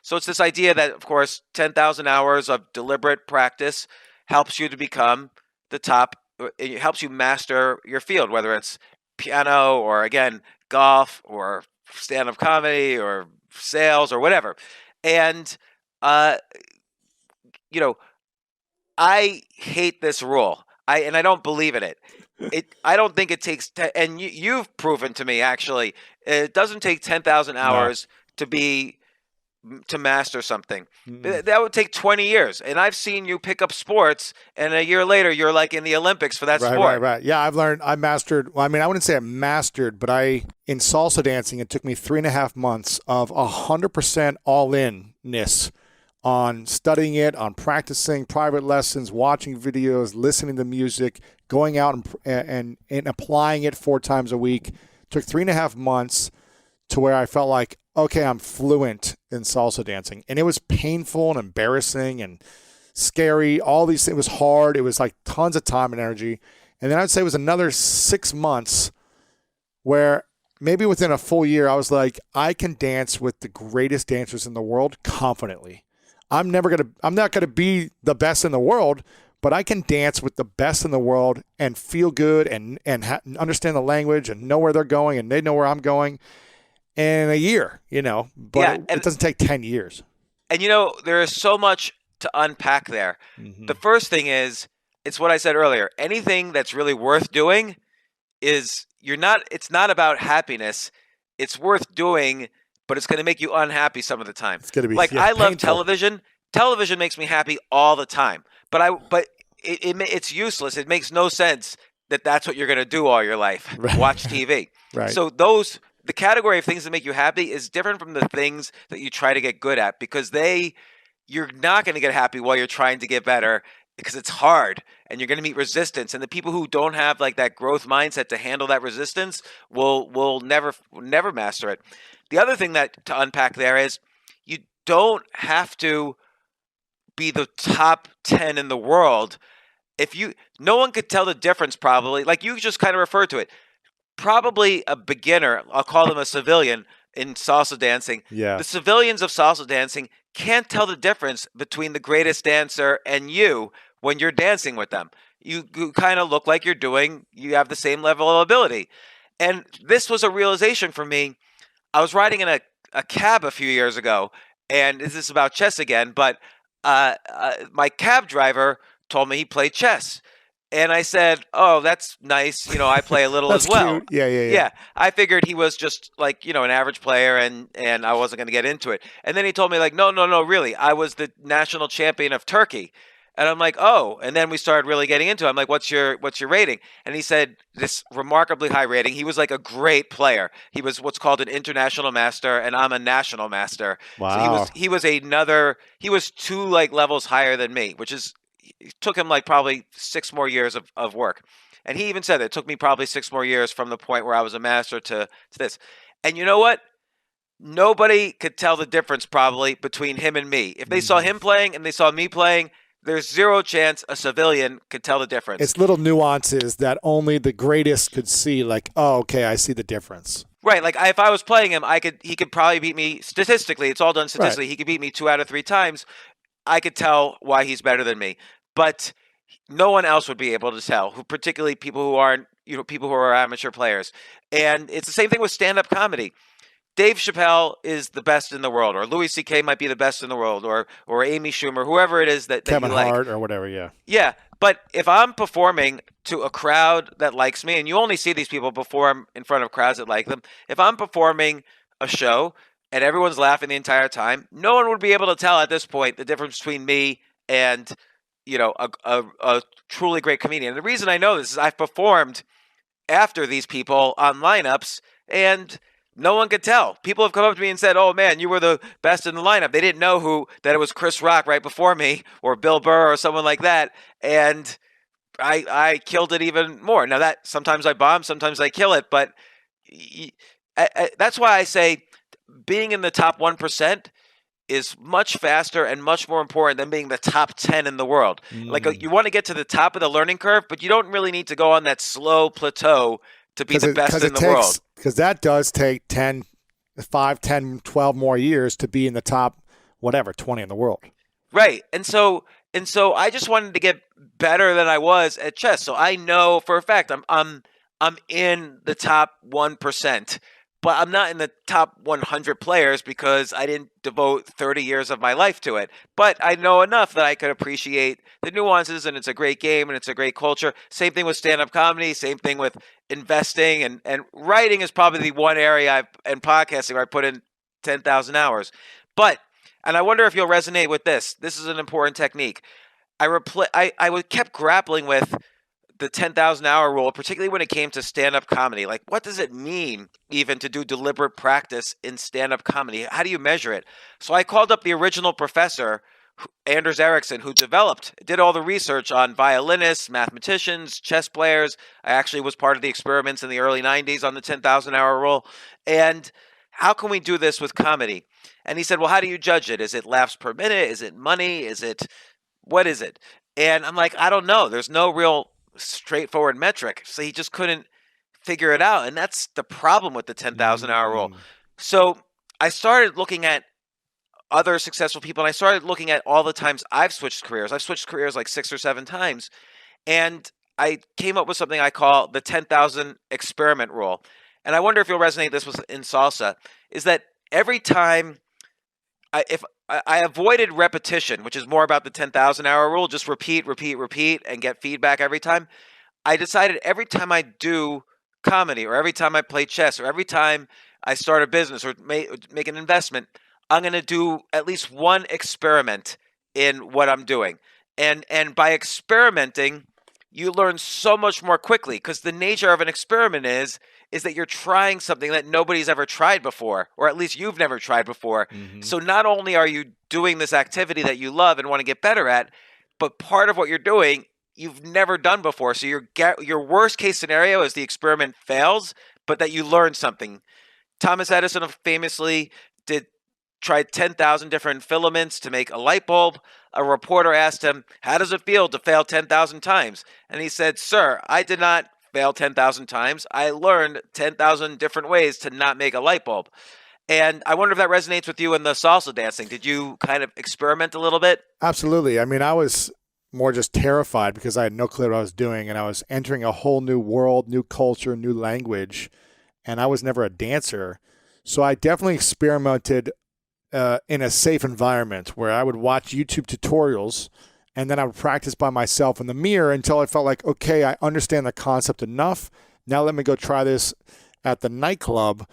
A: So it's this idea that, of course, 10,000 hours of deliberate practice helps you to become the top. It helps you master your field, whether it's piano or, again, golf or stand-up comedy or sales or whatever. And, uh, you know, I hate this rule. I don't believe in it. I don't think it takes and you've proven to me actually it doesn't take 10,000
D: No.
A: hours to master something.
D: Mm-mm.
A: That would take 20 years. And I've seen you pick up sports and a year later you're like in the Olympics for that
D: Right,
A: sport.
D: right. Yeah, I mastered, well, I mean, I wouldn't say I mastered, but in salsa dancing, it took me 3.5 months of 100% all-in-ness on studying it, on practicing private lessons, watching videos, listening to music, going out and applying it 4 times a week. Took 3.5 months to where I felt like, okay, I'm fluent in salsa dancing. And it was painful and embarrassing and scary. All these things. It was hard. It was like tons of time and energy. And then I'd say it was another 6 months where maybe within a full year, I was like, I can dance with the greatest dancers in the world confidently. I'm not going to be the best in the world, but I can dance with the best in the world and feel good and understand the language and know where they're going and they know where I'm going in a year, but
A: Yeah,
D: it doesn't take 10 years.
A: And there is so much to unpack there.
D: Mm-hmm.
A: The first thing is, it's what I said earlier. Anything that's really worth doing it's not about happiness. It's worth doing, but it's going to make you unhappy some of the time.
D: It's going to be
A: I love
D: painful.
A: television. Television makes me happy all the time. But it's useless. It makes no sense that that's what you're going to do all your life.
D: Right.
A: Watch TV.
D: Right.
A: So the category of things that make you happy is different from the things that you try to get good at because you're not going to get happy while you're trying to get better because it's hard and you're going to meet resistance. And the people who don't have like that growth mindset to handle that resistance will never master it. The other thing to unpack there is you don't have to be the top 10 in the world. No one could tell the difference probably, like you just kind of referred to it. Probably a beginner, I'll call them a civilian in salsa dancing.
D: Yeah.
A: The civilians of salsa dancing can't tell the difference between the greatest dancer and you when you're dancing with them. You kind of look like you have the same level of ability. And this was a realization for me. I was riding in a cab a few years ago, and this is about chess again, but my cab driver told me he played chess. And I said, "Oh, that's nice. I play a little
D: That's
A: as well."
D: cute. Yeah.
A: I figured he was just like, an average player and I wasn't going to get into it. And then he told me like, no, really. I was the national champion of Turkey. And I'm like, "Oh." And then we started really getting into it. I'm like, "What's your rating?" And he said this remarkably high rating. He was like a great player. He was what's called an international master and I'm a national master.
D: Wow.
A: So he was 2 like levels higher than me, which is it took him like probably 6 more years of work. And he even said that it took me probably 6 more years from the point where I was a master to this. And you know what? Nobody could tell the difference probably between him and me. If they saw him playing and they saw me playing, there's zero chance a civilian could tell the difference.
D: It's little nuances that only the greatest could see, like, oh, okay, I see the difference.
A: Right, like if I was playing him, he could probably beat me statistically. It's all done statistically. Right. He could beat me 2 out of 3 times. I could tell why he's better than me. But no one else would be able to tell, particularly people who aren't, people who are amateur players. And it's the same thing with stand-up comedy. Dave Chappelle is the best in the world, or Louis C.K. might be the best in the world, or Amy Schumer, whoever it is that
D: Kevin
A: you like.
D: Hart or whatever, yeah.
A: Yeah, but if I'm performing to a crowd that likes me, and you only see these people perform in front of crowds that like them, if I'm performing a show and everyone's laughing the entire time, no one would be able to tell at this point the difference between me and a truly great comedian. And the reason I know this is I've performed after these people on lineups, and no one could tell. People have come up to me and said, "Oh man, you were the best in the lineup." They didn't know that it was Chris Rock right before me, or Bill Burr, or someone like that. And I killed it even more. Now that sometimes I bomb, sometimes I kill it, but that's why I say being in the top 1% is much faster and much more important than being the top 10 in the world. Like you want to get to the top of the learning curve, but you don't really need to go on that slow plateau to be the best in the world.
D: Because that does take 10, 5, 10, 12 more years to be in the top, whatever, 20 in the world.
A: Right. And so I just wanted to get better than I was at chess. So I know for a fact I'm in the top 1%, but I'm not in the top 100 players because I didn't devote 30 years of my life to it. But I know enough that I could appreciate the nuances, and it's a great game and it's a great culture. Same thing with stand-up comedy, same thing with investing, and writing is probably the one area and podcasting where I put in 10,000 hours. But, and I wonder if you'll resonate with this. This is an important technique. I kept grappling with the 10,000 hour rule, particularly when it came to stand-up comedy. Like, what does it mean even to do deliberate practice in stand-up comedy? How do you measure it? So I called up the original professor, Anders Ericsson, who did all the research on violinists, mathematicians, chess players. I actually was part of the experiments in the early 90s on the 10,000 hour rule. And how can we do this with comedy? And he said, well, how do you judge it? Is it laughs per minute? Is it money? What is it? And I'm like, I don't know. There's no real straightforward metric. So he just couldn't figure it out. And that's the problem with the 10,000 hour rule. So I started looking at other successful people, and I started looking at all the times I've switched careers. I've switched careers like 6 or 7 times. And I came up with something I call the 10,000 experiment rule. And I wonder if you'll resonate this with in salsa, is that every time if I avoided repetition, which is more about the 10,000 hour rule, just repeat, and get feedback every time. I decided every time I do comedy, or every time I play chess, or every time I start a business or make an investment, I'm going to do at least one experiment in what I'm doing. And by experimenting, you learn so much more quickly, because the nature of an experiment is that you're trying something that nobody's ever tried before, or at least you've never tried before. Mm-hmm. So not only are you doing this activity that you love and want to get better at, but part of what you're doing you've never done before. So your worst case scenario is the experiment fails, but that you learn something. Thomas Edison famously tried 10,000 different filaments to make a light bulb. A reporter asked him, how does it feel to fail 10,000 times? And he said, sir, I did not fail 10,000 times. I learned 10,000 different ways to not make a light bulb. And I wonder if that resonates with you in the salsa dancing. Did you kind of experiment a little bit?
D: Absolutely. I mean, I was more just terrified because I had no clue what I was doing, and I was entering a whole new world, new culture, new language, and I was never a dancer. So I definitely experimented in a safe environment where I would watch YouTube tutorials, and then I would practice by myself in the mirror until I felt like, okay, I understand the concept enough. Now let me go try this at the nightclub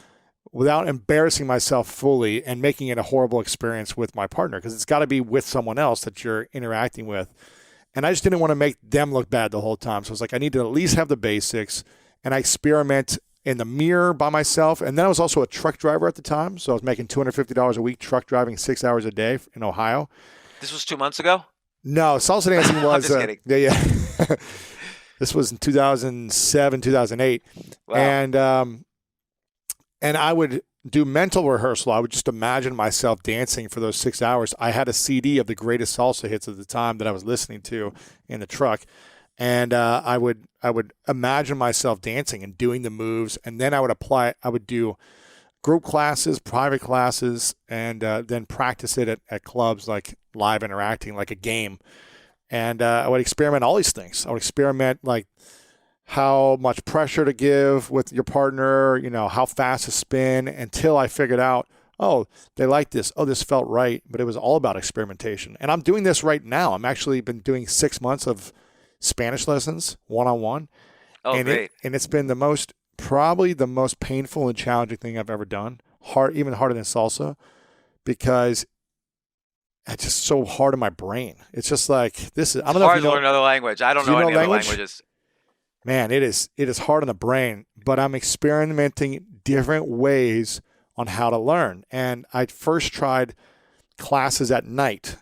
D: without embarrassing myself fully and making it a horrible experience with my partner, because it's got to be with someone else that you're interacting with. And I just didn't want to make them look bad the whole time. So I was like, I need to at least have the basics, and I experiment in the mirror by myself. And then I was also a truck driver at the time. So I was making $250 a week truck driving 6 hours a day in Ohio.
A: This was 2 months ago?
D: No, salsa dancing was.
A: I'm just kidding.
D: Yeah. This was in 2007, 2008. Wow. And I would do mental rehearsal. I would just imagine myself dancing for those 6 hours. I had a CD of the greatest salsa hits at the time that I was listening to in the truck. And I would imagine myself dancing and doing the moves, and then I would do group classes, private classes, and then practice it at clubs, like live interacting, like a game. And I would experiment all these things. I would experiment like how much pressure to give with your partner, how fast to spin, until I figured out, oh, they like this. Oh, this felt right. But it was all about experimentation. And I'm doing this right now. I'm actually been doing 6 months of Spanish lessons, one-on-one.
A: Oh,
D: and
A: great.
D: It's been probably the most painful and challenging thing I've ever done. Even harder than salsa, because it's just so hard on my brain. It's just like, this is, I don't know if you know.
A: Hard to learn another language. I don't know any other languages.
D: Man, it is hard on the brain, but I'm experimenting different ways on how to learn. And I first tried classes at night.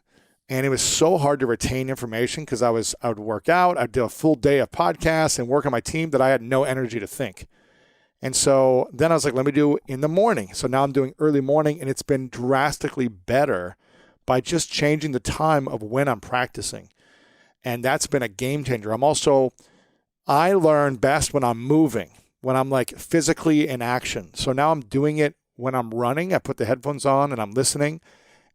D: And it was so hard to retain information because I would work out, I'd do a full day of podcasts and work on my team that I had no energy to think. And so then I was like, let me do in the morning. So now I'm doing early morning, and it's been drastically better by just changing the time of when I'm practicing. And that's been a game changer. I learn best when I'm moving, when I'm like physically in action. So now I'm doing it when I'm running. I put the headphones on and I'm listening,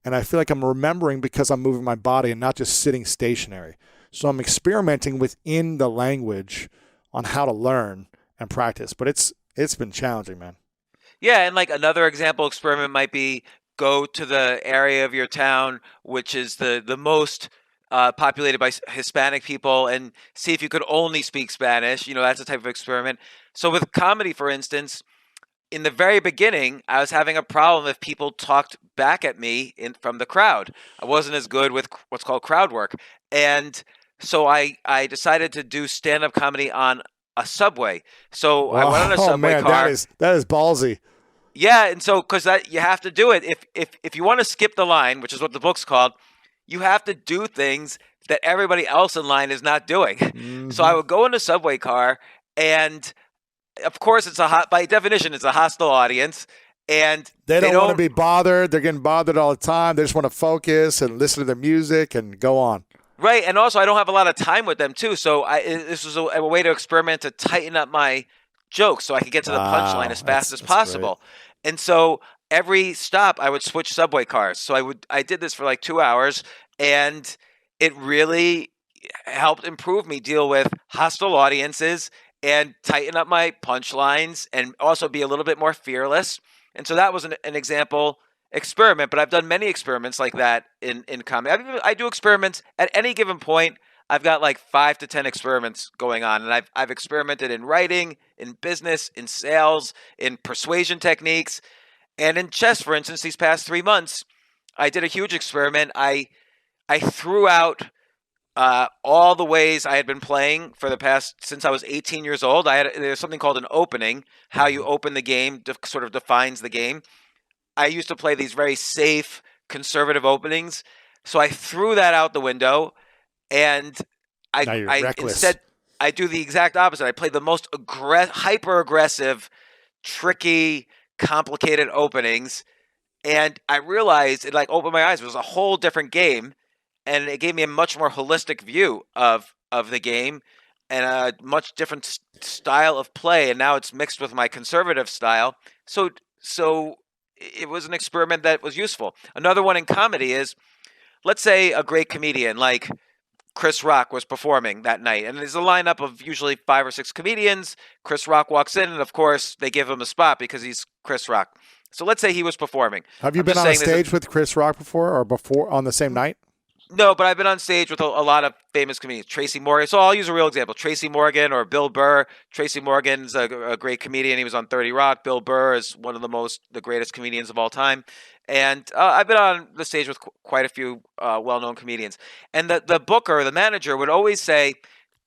D: and I feel like I'm remembering because I'm moving my body and not just sitting stationary. So I'm experimenting within the language on how to learn and practice. But it's been challenging, man.
A: Yeah, and like another example experiment might be go to the area of your town which is the most populated by Hispanic people and see if you could only speak Spanish. You know, that's a type of experiment. So with comedy, for instance, in the very beginning, I was having a problem if people talked back at me from the crowd. I wasn't as good with what's called crowd work. And so I decided to do stand-up comedy on a subway. So I went on a
D: Oh
A: subway
D: man,
A: car.
D: that is ballsy.
A: Yeah, and so because that you have to do it. If you want to skip the line, which is what the book's called, you have to do things that everybody else in line is not doing. So I
D: Mm-hmm.
A: would go in a subway car, and of course, by definition, it's a hostile audience, and
D: They
A: they
D: don't want to
A: don't.
D: be bothered. They're getting bothered all the time. They just want to focus and listen to their music and go on.
A: Right, and also I don't have a lot of time with them too. So this was a way to experiment to tighten up my jokes so I could get to the punchline
D: Wow,
A: as fast as
D: that's great.
A: possible. And so every stop I would switch subway cars. So I did this for like 2 hours, and it really helped improve me deal with hostile audiences and tighten up my punchlines and also be a little bit more fearless. And so that was an example experiment, but I've done many experiments like that in comedy. I do experiments at any given point. I've got like 5 to 10 experiments going on, and I've experimented in writing, in business, in sales, in persuasion techniques, and in chess. For instance, these past 3 months, I did a huge experiment. I threw out all the ways I had been playing for the past since I was 18 years old. There's something called an opening. How you open the game sort of defines the game. I used to play these very safe, conservative openings. So I threw that out the window, and
D: Now you're
A: I
D: reckless.
A: instead I do the exact opposite. I play the most hyper aggressive, tricky, complicated openings, and I realized it like opened my eyes. It was a whole different game, and it gave me a much more holistic view of the game and a much different style of play. And now it's mixed with my conservative style. So it was an experiment that was useful. Another one in comedy is, let's say a great comedian like Chris Rock was performing that night, and there's a lineup of usually 5 or 6 comedians. Chris Rock walks in, and of course they give him a spot because he's Chris Rock. So let's say he was performing.
D: Have you
A: I'm
D: been
A: just
D: on a
A: saying there's
D: stage with Chris Rock before, or before on the same night?
A: no, but I've been on stage with a lot of famous comedians. Tracy Morgan. So I'll use a real example. Tracy Morgan or Bill Burr. Tracy Morgan's a great comedian. He was on 30 Rock. Bill Burr is one of the greatest comedians of all time. And I've been on the stage with quite a few well-known comedians. And the booker, the manager, would always say,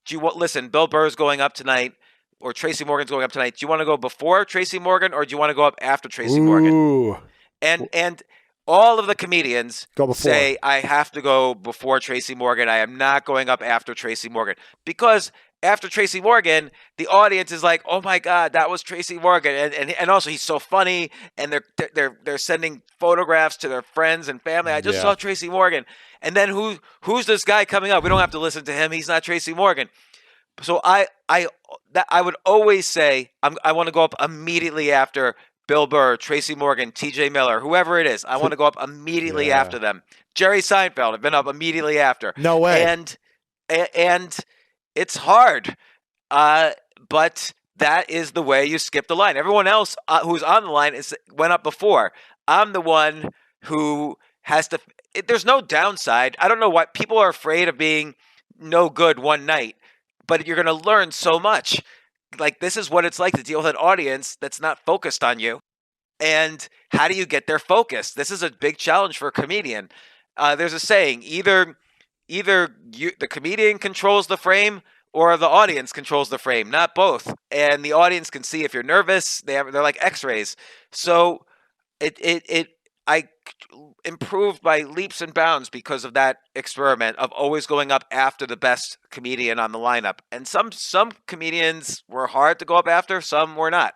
A: "Do you listen? Bill Burr's going up tonight, or Tracy Morgan's going up tonight. Do you want to go before Tracy Morgan, or do you want to go up after Tracy Morgan?"
D: Ooh,
A: And all of the comedians
D: go before.
A: say I have to go before Tracy Morgan. I am not going up after Tracy Morgan because after Tracy Morgan, the audience is like, "Oh my God, that was Tracy Morgan," and also he's so funny, and they're sending photographs to their friends and family. I just
D: Yeah.
A: saw Tracy Morgan, and then who's this guy coming up? We don't have to listen to him. He's not Tracy Morgan. So I would always say I want to go up immediately after Bill Burr, Tracy Morgan, T.J. Miller, whoever it is. I want to go up immediately
D: Yeah.
A: after them. Jerry Seinfeld, I've been up immediately after,
D: No way.
A: and it's hard, uh, but that is the way you skip the line. Everyone else who's on the line went up before. I'm the one who has to. There's no downside. I don't know why people are afraid of being no good one night, but you're going to learn so much. Like, this is what it's like to deal with an audience that's not focused on you. And how do you get their focus? This is a big challenge for a comedian. There's a saying: the comedian controls the frame, or the audience controls the frame, not both. And the audience can see if you're nervous. They're like X-rays. So I improved by leaps and bounds because of that experiment of always going up after the best comedian on the lineup. And some comedians were hard to go up after, some were not.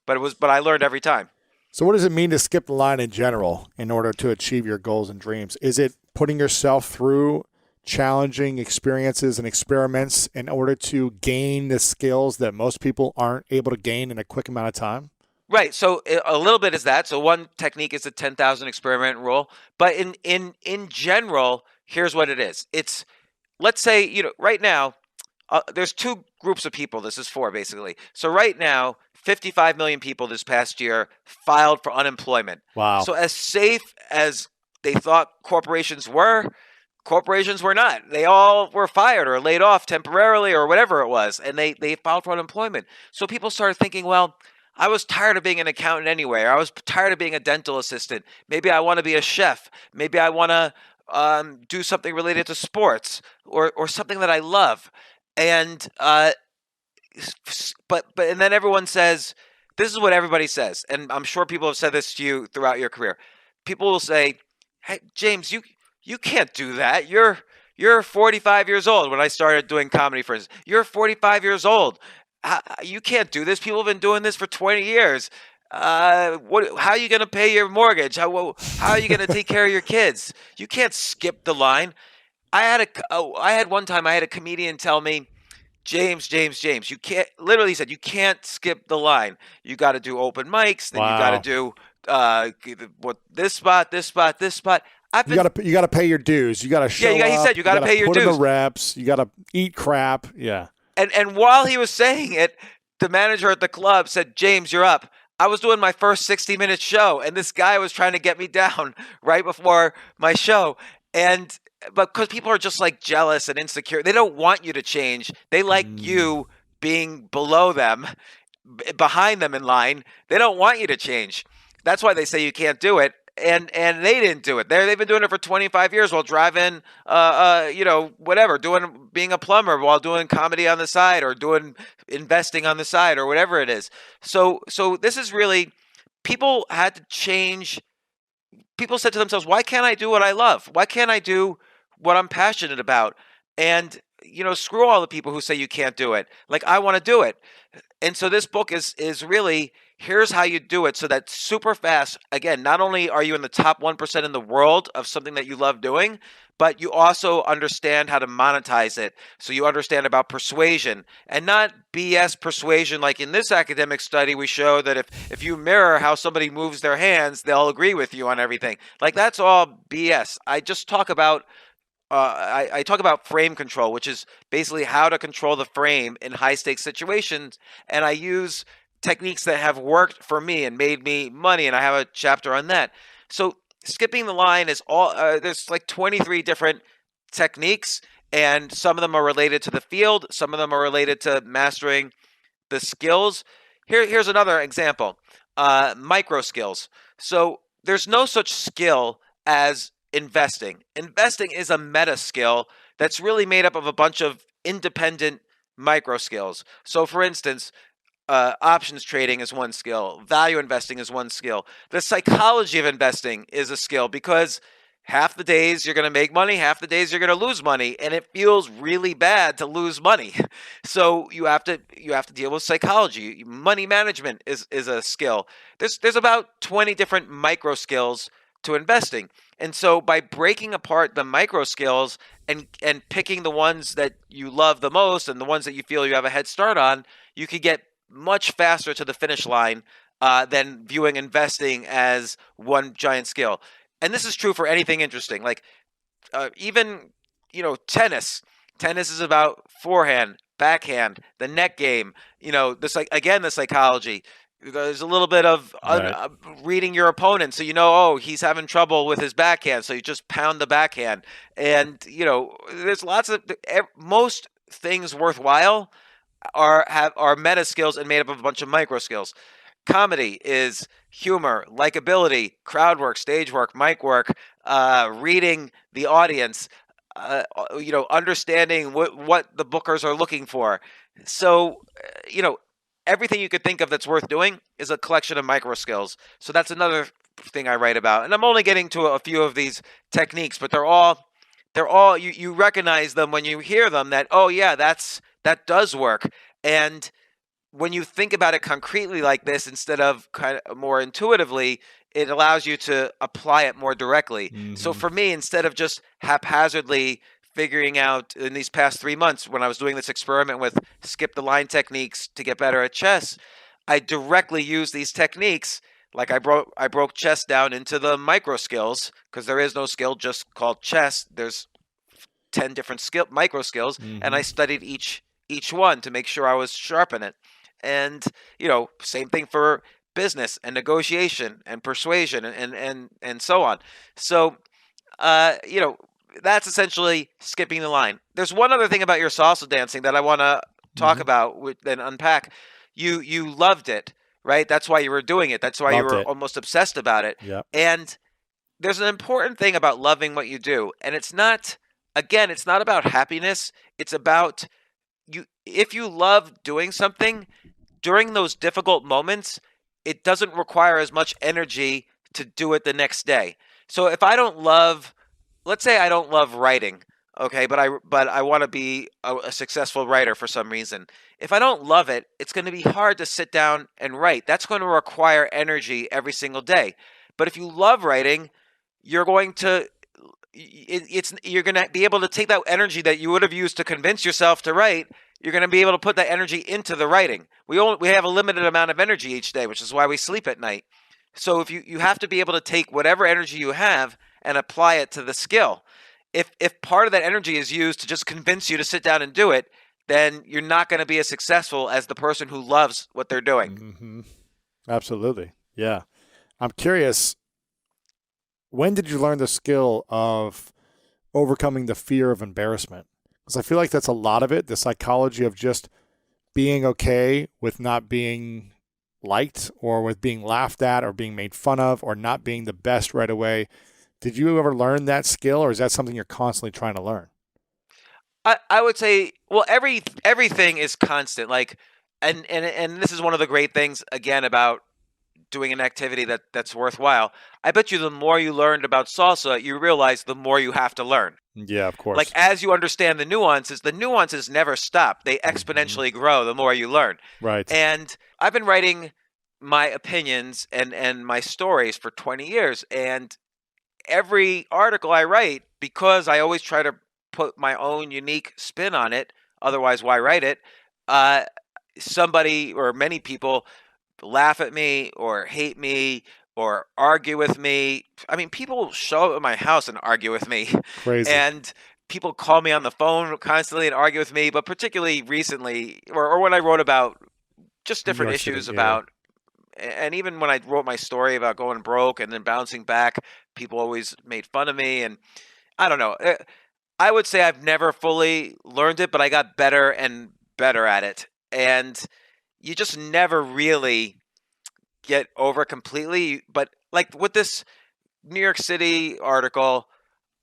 A: but I learned every time.
D: So what does it mean to skip the line in general in order to achieve your goals and dreams? Is it putting yourself through challenging experiences and experiments in order to gain the skills that most people aren't able to gain in a quick amount of time?
A: Right. So a little bit is that. So one technique is the 10,000 experiment rule. But in general, here's what it is. It's, let's say, right now, there's two groups of people. This is four, basically. So right now, 55 million people this past year filed for unemployment.
D: Wow.
A: So as safe as they thought corporations were not. They all were fired or laid off temporarily or whatever it was, and they filed for unemployment. So people started thinking, well, I was tired of being an accountant anyway. Or I was tired of being a dental assistant. Maybe I want to be a chef. Maybe I want to do something related to sports or something that I love. And and then everyone says, this is what everybody says, and I'm sure people have said this to you throughout your career. People will say, "Hey, James, you can't do that. You're 45 years old." When I started doing comedy, for instance, you're 45 years old. You can't do this. People have been doing this for 20 years. How are you going to pay your mortgage? How are you going to take care of your kids? You can't skip the line. I had one time I had a comedian tell me, James, you can't, literally he said, you can't skip the line. You got to do open mics, then you got to do this spot.
D: You got to pay your dues. You got to show up.
A: He said you got to pay your
D: dues.
A: dues.
D: Put in the reps. You got to eat crap. Yeah.
A: And while he was saying it, the manager at the club said, James, you're up. I was doing my first 60-minute show, and this guy was trying to get me down right before my show. But because people are just like jealous and insecure, they don't want you to change. They like you being below them, behind them in line. They don't want you to change. That's why they say you can't do it. And they didn't do it. They've been doing it for 25 years while driving, whatever, being a plumber while doing comedy on the side or doing investing on the side or whatever it is. So this is really, people had to change. People said to themselves, why can't I do what I love? Why can't I do what I'm passionate about? And, screw all the people who say you can't do it. Like, I want to do it. And so this book is really, here's how you do it so that super fast, again, not only are you in the top 1% in the world of something that you love doing, but you also understand how to monetize it. So you understand about persuasion and not BS persuasion. Like in this academic study, we show that if you mirror how somebody moves their hands, they'll agree with you on everything. Like that's all BS. I just talk about I talk about frame control, which is basically how to control the frame in high stakes situations. And I use techniques that have worked for me and made me money. And I have a chapter on that. So skipping the line is all, there's like 23 different techniques, and some of them are related to the field. Some of them are related to mastering the skills. Here's another example, micro skills. So there's no such skill as investing. Investing is a meta skill that's really made up of a bunch of independent micro skills. So for instance, options trading is one skill. Value investing is one skill. The psychology of investing is a skill because half the days you're going to make money, half the days you're going to lose money, and it feels really bad to lose money. So you have to deal with psychology. Money management is a skill. There's about 20 different micro skills to investing. And so by breaking apart the micro skills and picking the ones that you love the most and the ones that you feel you have a head start on, you could get much faster to the finish line than viewing investing as one giant skill. And this is true for anything interesting. Like even, tennis. Tennis is about forehand, backhand, the net game, the psychology. There's a little bit of reading your opponent. So, he's having trouble with his backhand. So you just pound the backhand. And, there's lots of, most things worthwhile are meta skills and made up of a bunch of micro skills. Comedy is humor, likability, crowd work, stage work, mic work, reading the audience, understanding what the bookers are looking for. So, everything you could think of that's worth doing is a collection of micro skills. So that's another thing I write about. And I'm only getting to a few of these techniques, but they're all you recognize them when you hear them that, oh yeah, that does work. And when you think about it concretely like this instead of kind of more intuitively, it allows you to apply it more directly. So
D: Mm-hmm.
A: for me, instead of just haphazardly figuring out in these past 3 months when I was doing this experiment with skip the line techniques to get better at chess, I directly use these techniques. Like I broke chess down into the micro skills because there is no skill just called chess. There's 10 different micro skills, and
D: Mm-hmm.
A: I studied each one to make sure I was sharp in it. And same thing for business and negotiation and persuasion and so on. So uh, you know, that's essentially skipping the line. There's one other thing about your salsa dancing that I want to talk
D: Mm-hmm.
A: about, then unpack. You loved it, right? That's why you were doing it. That's why you
D: Loved
A: were
D: it.
A: almost obsessed about it.
D: Yep.
A: And there's an important thing about loving what you do, and it's not. Again, it's not about happiness. It's about you. If you love doing something during those difficult moments, it doesn't require as much energy to do it the next day. So if I don't love, let's say I don't love writing, okay, but I want to be a successful writer for some reason. If I don't love it, it's going to be hard to sit down and write. That's going to require energy every single day. But if you love writing, you're going to you're going to be able to take that energy that you would have used to convince yourself to write. You're going to be able to put that energy into the writing. We have a limited amount of energy each day, which is why we sleep at night. So if you have to be able to take whatever energy you have and apply it to the skill. If part of that energy is used to just convince you to sit down and do it, then you're not going to be as successful as the person who loves what they're doing.
D: Mm-hmm. Absolutely. Yeah. I'm curious, when did you learn the skill of overcoming the fear of embarrassment? Because I feel like that's a lot of it, the psychology of just being okay with not being liked or with being laughed at or being made fun of or not being the best right away. Did you ever learn that skill, or is that something you're constantly trying to learn?
A: I would say, well, everything is constant. Like, and this is one of the great things again about doing an activity that's worthwhile. I bet you the more you learned about salsa, you realize the more you have to learn.
D: Yeah, of
A: Like
D: course.
A: as you understand the nuances never stop. They
D: Mm-hmm.
A: exponentially grow the more you learn.
D: Right.
A: And I've been writing my opinions and my stories for 20 years, and every article I write, because I always try to put my own unique spin on it, otherwise why write it? Uh, Somebody or many people laugh at me or hate me or argue with me. I mean, people show up at my house and argue with me,
D: Crazy.
A: and people call me on the phone constantly and argue with me. But particularly recently, or when I wrote about just
D: New
A: different
D: York City.
A: issues
D: Yeah.
A: about, and even when I wrote my story about going broke and then bouncing back, people always made fun of me. And I don't know. I would say I've never fully learned it, but I got better and better at it. And you just never really get over completely. But like with this New York City article,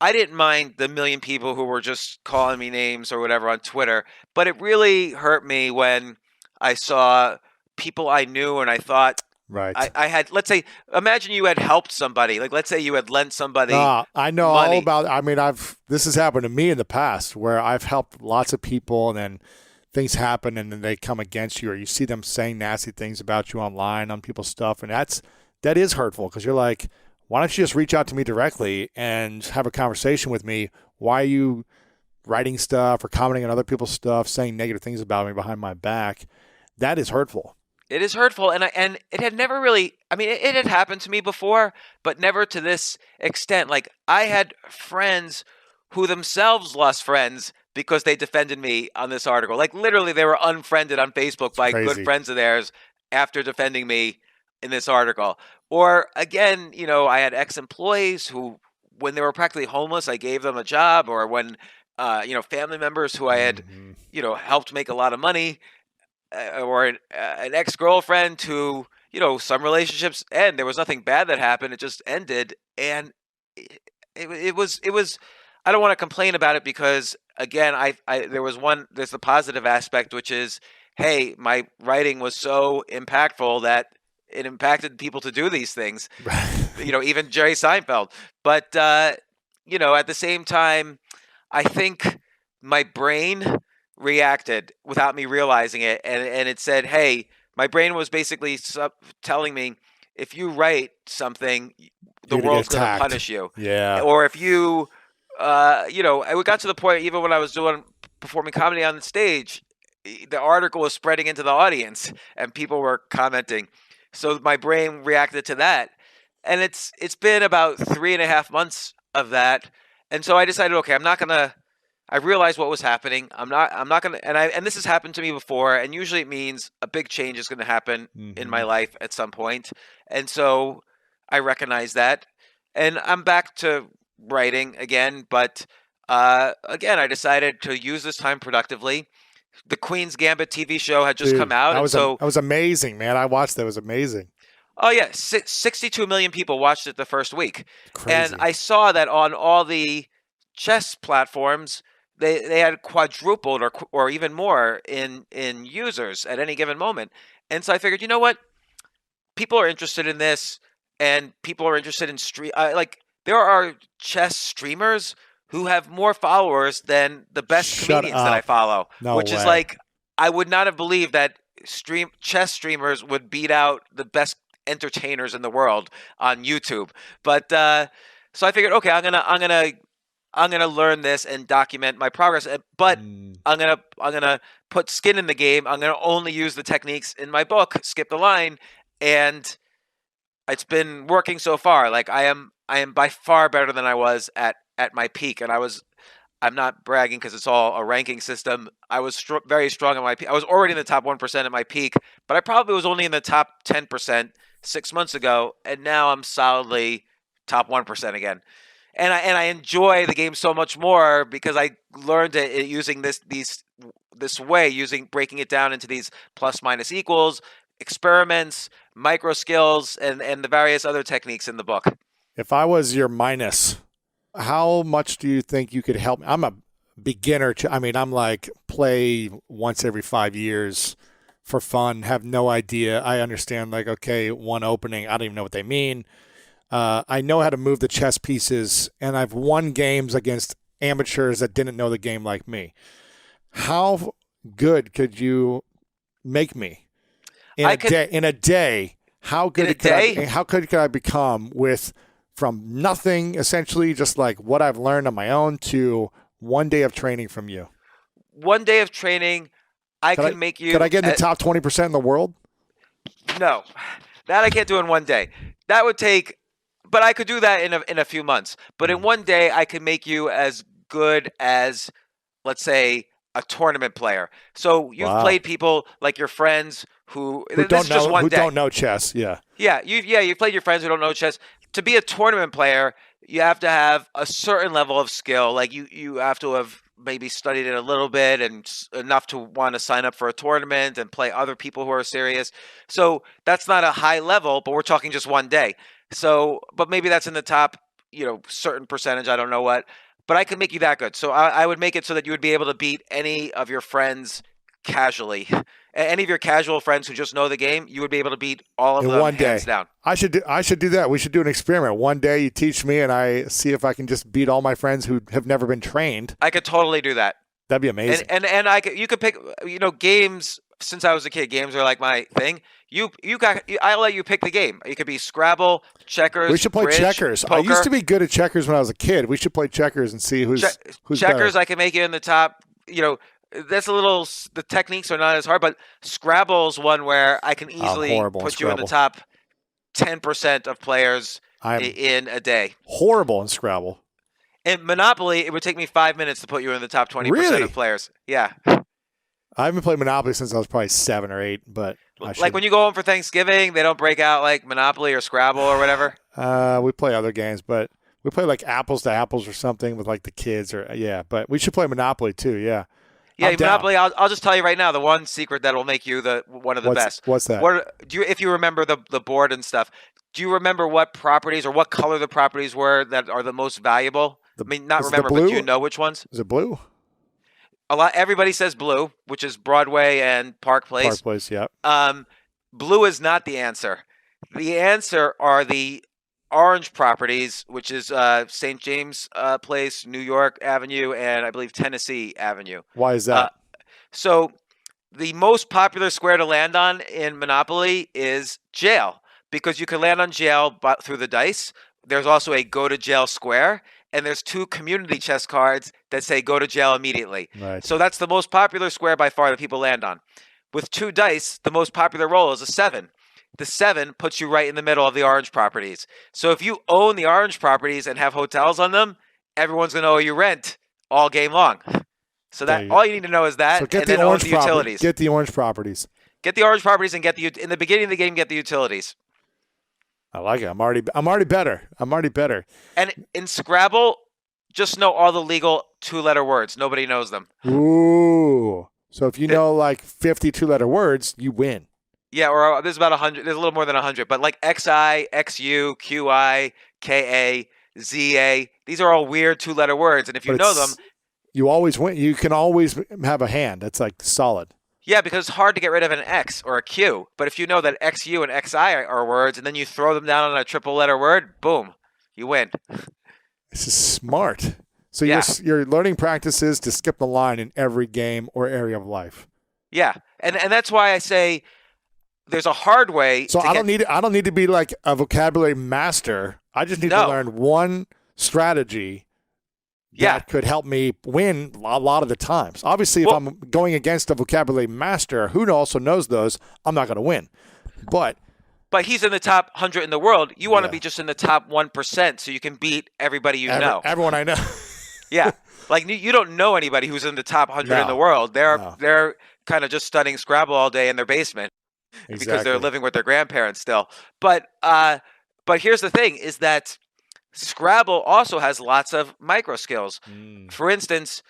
A: I didn't mind the million people who were just calling me names or whatever on Twitter, but it really hurt me when I saw people I knew and I thought
D: Right.
A: I had, let's say, imagine you had helped somebody. Like, let's say you had lent somebody
D: I know all
A: money.
D: about. I mean, this has happened to me in the past where I've helped lots of people, and then things happen, and then they come against you, or you see them saying nasty things about you online on people's stuff, and that is hurtful because you're like, why don't you just reach out to me directly and have a conversation with me? Why are you writing stuff or commenting on other people's stuff, saying negative things about me behind my back? That is hurtful.
A: It is hurtful, and it had never really. I mean, it had happened to me before, but never to this extent. Like I had friends who themselves lost friends because they defended me on this article. Like literally, they were unfriended on Facebook
D: It's
A: by good
D: crazy.
A: friends of theirs after defending me in this article. Or again, I had ex-employees who, when they were practically homeless, I gave them a job, or when, family members who I had,
D: Hmm.
A: helped make a lot of money, or an ex-girlfriend who, some relationships end. There was nothing bad that happened. It just ended. And it was, I don't want to complain about it because again, there's the positive aspect, which is, hey, my writing was so impactful that it impacted people to do these things, even Jerry Seinfeld. But, at the same time, I think my brain reacted without me realizing it, and it said, "Hey," my brain was basically telling me, if you write something, the
D: You're gonna get
A: world's going to
D: attacked.
A: punish you,
D: Yeah.
A: or if you, it got to the point even when I was doing performing comedy on the stage, the article was spreading into the audience, and people were commenting. So my brain reacted to that, and it's been about 3.5 months of that, and so I decided, okay, I'm not gonna. I realized what was happening. I'm not gonna. And this has happened to me before, and usually it means a big change is going to happen in my life at some point, and so I recognize that, and I'm back to writing again. But again, I decided to use this time productively. The Queen's Gambit TV show had just come
D: Dude,
A: out, and so
D: that was amazing, man. I watched that. It was amazing.
A: oh yeah, 62 million people watched it the first week, and
D: Crazy.
A: I saw that on all the chess platforms they had quadrupled or even more in users at any given moment, and so I figured, you know what, people are interested in this, and people are interested in like there are chess streamers who have more followers than the best
D: Shut
A: comedians that I
D: up.
A: follow,
D: No
A: which is
D: way.
A: like I would not have believed that chess streamers would beat out the best entertainers in the world on YouTube. But so I figured, okay, I'm gonna learn this and document my progress. But I'm gonna put skin in the game. I'm gonna only use the techniques in my book, Skip the Line, and it's been working so far. Like I am by far better than I was at my peak, and I'm not bragging because it's all a ranking system. I was very strong at my peak. I was already in the top 1% at my peak, but I probably was only in the top 10% 6 months ago, and now I'm solidly top 1% again. And I enjoy the game so much more because I learned it using this way, using breaking it down into these plus minus equals, experiments, micro skills, and the various other techniques in the book.
D: If I was your minus, how much do you think you could help me? I'm a beginner. I mean, I'm like play once every 5 years for fun, have no idea. I understand, like, okay, one opening, I don't even know what they mean. I know how to move the chess pieces, and I've won games against amateurs that didn't know the game like me. How good could you make me in
A: I
D: a
A: could
D: day? In a day, how
A: in a
D: good
A: day.
D: how good could I become with from nothing, essentially, just like what I've learned on my own, to one day of training from you?
A: One day of training, I
D: Could I
A: can make
D: could I
A: you.
D: get in the top 20% in the world?
A: No, that I can't do in one day. That would take, but I could do that in a few months. But in one day, I can make you as good as, let's say, a tournament player. So you've
D: Wow.
A: played people like your friends who
D: Who
A: this
D: don't
A: is just
D: know
A: one
D: who
A: day.
D: don't know chess? Yeah.
A: Yeah, you've played your friends who don't know chess. To be a tournament player, you have to have a certain level of skill. Like you have to have maybe studied it a little bit and enough to want to sign up for a tournament and play other people who are serious. So that's not a high level, but we're talking just one day. So, but maybe that's in the top, certain percentage. I don't know what, but I could make you that good. So I would make it so that you would be able to beat any of your friends casually. Any of your casual friends who just know the game, you would be able to beat all of
D: In
A: them
D: one
A: hands
D: day.
A: down.
D: I should do that. We should do an experiment. One day you teach me and I see if I can just beat all my friends who have never been trained.
A: I could totally do that.
D: That'd be amazing.
A: And you could pick, games. Since I was a kid, games are like my thing. I'll let you pick the game. It could be Scrabble, checkers.
D: We should play
A: bridge,
D: checkers. I
A: poker.
D: used to be good at checkers when I was a kid. We should play checkers and see who's
A: checkers.
D: better.
A: I can make you in the top. That's a little. The techniques are not as hard, but Scrabble's one where I can easily
D: horrible in
A: put you in the
D: Scrabble.
A: top 10% of players
D: I'm
A: in a day.
D: horrible in Scrabble.
A: In Monopoly, it would take me 5 minutes to put you in the top 20%
D: Really?
A: of players. Yeah.
D: I haven't played Monopoly since I was probably 7 or 8, but
A: Like when you go home for Thanksgiving, they don't break out like Monopoly or Scrabble or whatever.
D: we play other games, but we play like apples to apples or something with like the kids but we should play Monopoly too. Yeah.
A: Yeah,
D: I'm down.
A: Monopoly. I'll just tell you right now, the one secret that will make you one of the best.
D: What's that?
A: If you remember the board and stuff? Do you remember what properties or what color the properties were that are the most valuable? Not
D: is it the
A: remember, but
D: blue?
A: do you know which ones?
D: Is it blue?
A: Everybody says blue, which is Broadway and Park Place.
D: Park Place, yeah.
A: Blue is not the answer. The answer are the orange properties, which is St. James Place, New York Avenue, and I believe Tennessee Avenue.
D: Why is that?
A: So the most popular square to land on in Monopoly is jail, because you can land on jail through the dice. There's also a go to jail square, and there's 2 community chest cards that say go to jail immediately.
D: Right.
A: So that's the most popular square by far that people land on. With 2 dice, the most popular roll is a 7. The 7 puts you right in the middle of the orange properties. So if you own the orange properties and have hotels on them, everyone's going to owe you rent all game long. So that all you need to know is that,
D: So get
A: and
D: the
A: then own
D: orange
A: the
D: property.
A: utilities.
D: Get the orange properties.
A: Get the orange properties and in the beginning of the game, get the utilities.
D: I like it. I'm already better.
A: And in Scrabble, just know all the legal 2-letter words. Nobody knows them.
D: Ooh. So if you know like 50 2-letter words, you win.
A: Yeah, or there's about 100. There's a little more than 100, but like XI, XU, QI, KA, ZA. These are all weird 2-letter words, and if you know them,
D: you always win. You can always have a hand. That's like solid.
A: Yeah, because it's hard to get rid of an X or a Q. But if you know that XU and XI are words, and then you throw them down on a 3-letter word, boom, you win.
D: This is smart. So
A: Yeah.
D: your learning practices to skip the line in every game or area of life.
A: Yeah, and that's why I say there's a hard way.
D: So I don't need to be like a vocabulary master. I just need to learn one strategy that could help me win a lot of the times. Obviously, if I'm going against a vocabulary master who also knows those, I'm not going to win. But
A: he's in the top 100 in the world. You want to be just in the top 1% so you can beat everybody you know.
D: Everyone I know.
A: Yeah. Like you don't know anybody who's in the top 100 in the world. They're kind of just studying Scrabble all day in their basement because they're living with their grandparents still. But here's the thing is that Scrabble also has lots of micro skills. For instance,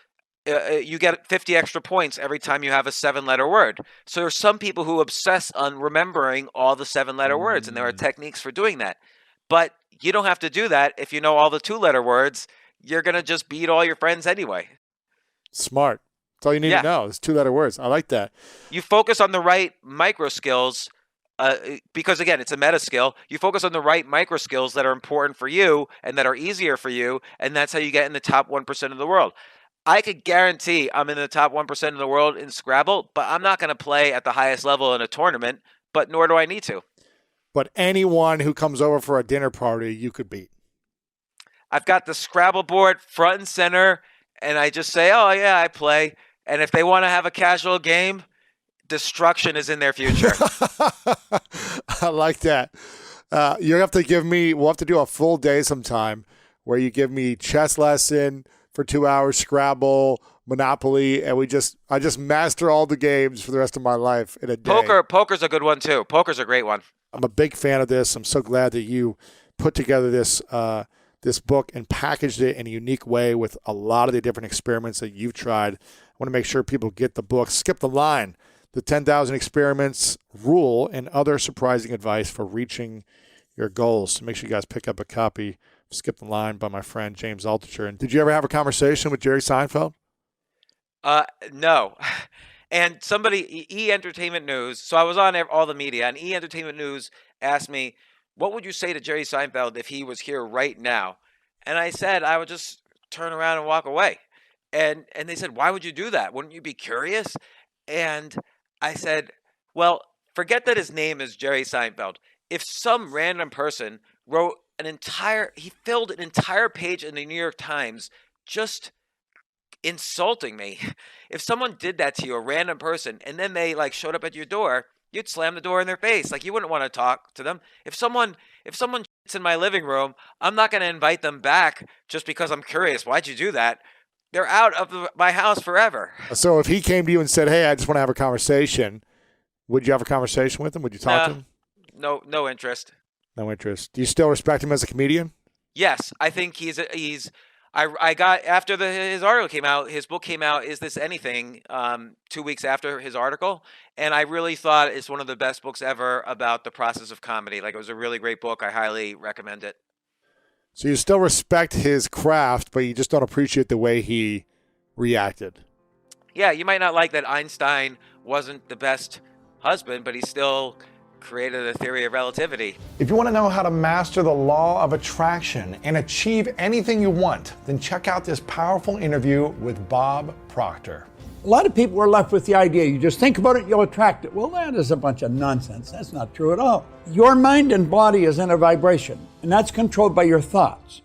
A: you get 50 extra points every time you have a 7-letter word. So there's some people who obsess on remembering all the 7-letter words, and there are techniques for doing that. But you don't have to do that if you know all the 2-letter words. You're going to just beat all your friends anyway.
D: Smart. That's all you need to know. It's 2-letter words. I like that.
A: You focus on the right micro skills because, again, it's a meta skill. You focus on the right micro skills that are important for you and that are easier for you, and that's how you get in the top 1% of the world. I could guarantee I'm in the top 1% of the world in Scrabble, but I'm not going to play at the highest level in a tournament, but nor do I need to.
D: But anyone who comes over for a dinner party, you could beat.
A: I've got the Scrabble board front and center, and I just say, oh, yeah, I play. And if they want to have a casual game, destruction is in their future.
D: I like that. You have to we'll have to do a full day sometime where you give me chess lesson for 2 hours, Scrabble, Monopoly, and I just master all the games for the rest of my life in a day.
A: Poker's a good one too. Poker's a great one.
D: I'm a big fan of this. I'm so glad that you put together this book and packaged it in a unique way with a lot of the different experiments that you've tried. I want to make sure people get the book. Skip the Line, the 10,000 Experiments Rule, and other surprising advice for reaching your goals. So make sure you guys pick up a copy of Skip the Line by my friend James Altucher. And did you ever have a conversation with Jerry Seinfeld?
A: No. And somebody, E! Entertainment News, so I was on all the media, and E! Entertainment News asked me, what would you say to Jerry Seinfeld if he was here right now? And I said, I would just turn around and walk away. And they said, why would you do that? Wouldn't you be curious? And I said, well, forget that his name is Jerry Seinfeld. If some random person he filled an entire page in the New York Times just insulting me. If someone did that to you, a random person, and then they showed up at your door, you'd slam the door in their face. You wouldn't want to talk to them. If someone shits in my living room, I'm not going to invite them back just because I'm curious. Why'd you do that? They're out of my house forever.
D: So if he came to you and said, hey, I just want to have a conversation, would you have a conversation with him? Would you talk to him?
A: No interest.
D: No interest. Do you still respect him as a comedian?
A: Yes, I think I got after his article came out. His book came out. Is This Anything? 2 weeks after his article, and I really thought it's one of the best books ever about the process of comedy. It was a really great book. I highly recommend it.
D: So you still respect his craft, but you just don't appreciate the way he reacted.
A: Yeah, you might not like that Einstein wasn't the best husband, but he still created a theory of relativity.
B: If you want to know how to master the law of attraction and achieve anything you want, then check out this powerful interview with Bob Proctor.
E: A lot of people are left with the idea, you just think about it, you'll attract it. Well, that is a bunch of nonsense. That's not true at all. Your mind and body is in a vibration, and that's controlled by your thoughts.